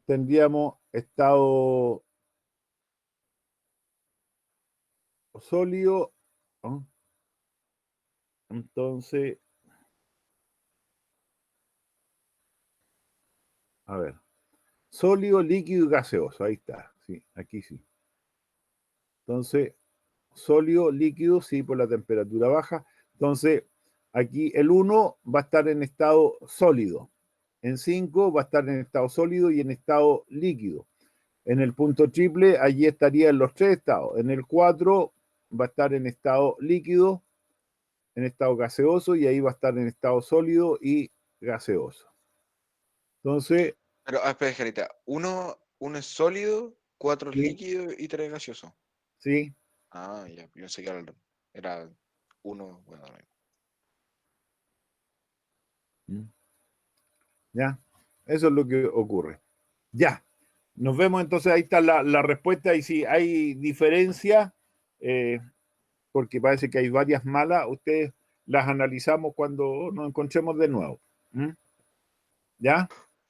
S1: tendríamos estado sólido, ¿no? Entonces, a ver, sólido, líquido y gaseoso, ahí está, sí, aquí sí. Entonces, sólido, líquido, sí, por la temperatura baja. Entonces, aquí el 1 va a estar en estado sólido, en 5 va a estar en estado sólido y en estado líquido. En el punto triple, allí estaría en los tres estados. En el 4 va a estar en estado líquido, en estado gaseoso, y ahí va a estar en estado sólido y gaseoso. Entonces,
S2: Pero, espera, Jarita. Uno es sólido, 4 es
S1: sí,
S2: líquido y 3 es gaseoso.
S1: sí,
S2: Ya, yo pensé que era 1, bueno, no.
S1: ya, eso es lo que ocurre. Ya, nos vemos entonces, ahí está la respuesta, y si hay diferencia, porque parece que hay varias malas, ustedes las analizamos cuando nos encontremos de nuevo. ¿Ya?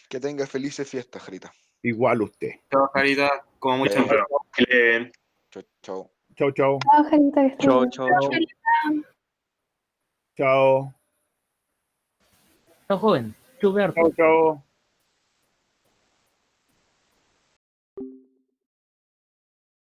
S2: Que tenga felices fiestas, Jarita.
S1: Igual usted.
S8: Chao, Jarita. Como mucho.
S2: Vaya bien.
S5: Que le-
S2: Chau, chau.
S1: Chau, chau.
S7: Chao, Jarita, que estés
S4: Chao,
S7: bien.
S4: chao, chao.
S1: Chao.
S3: Chao, joven. Chupe harto.
S1: Chao, chao.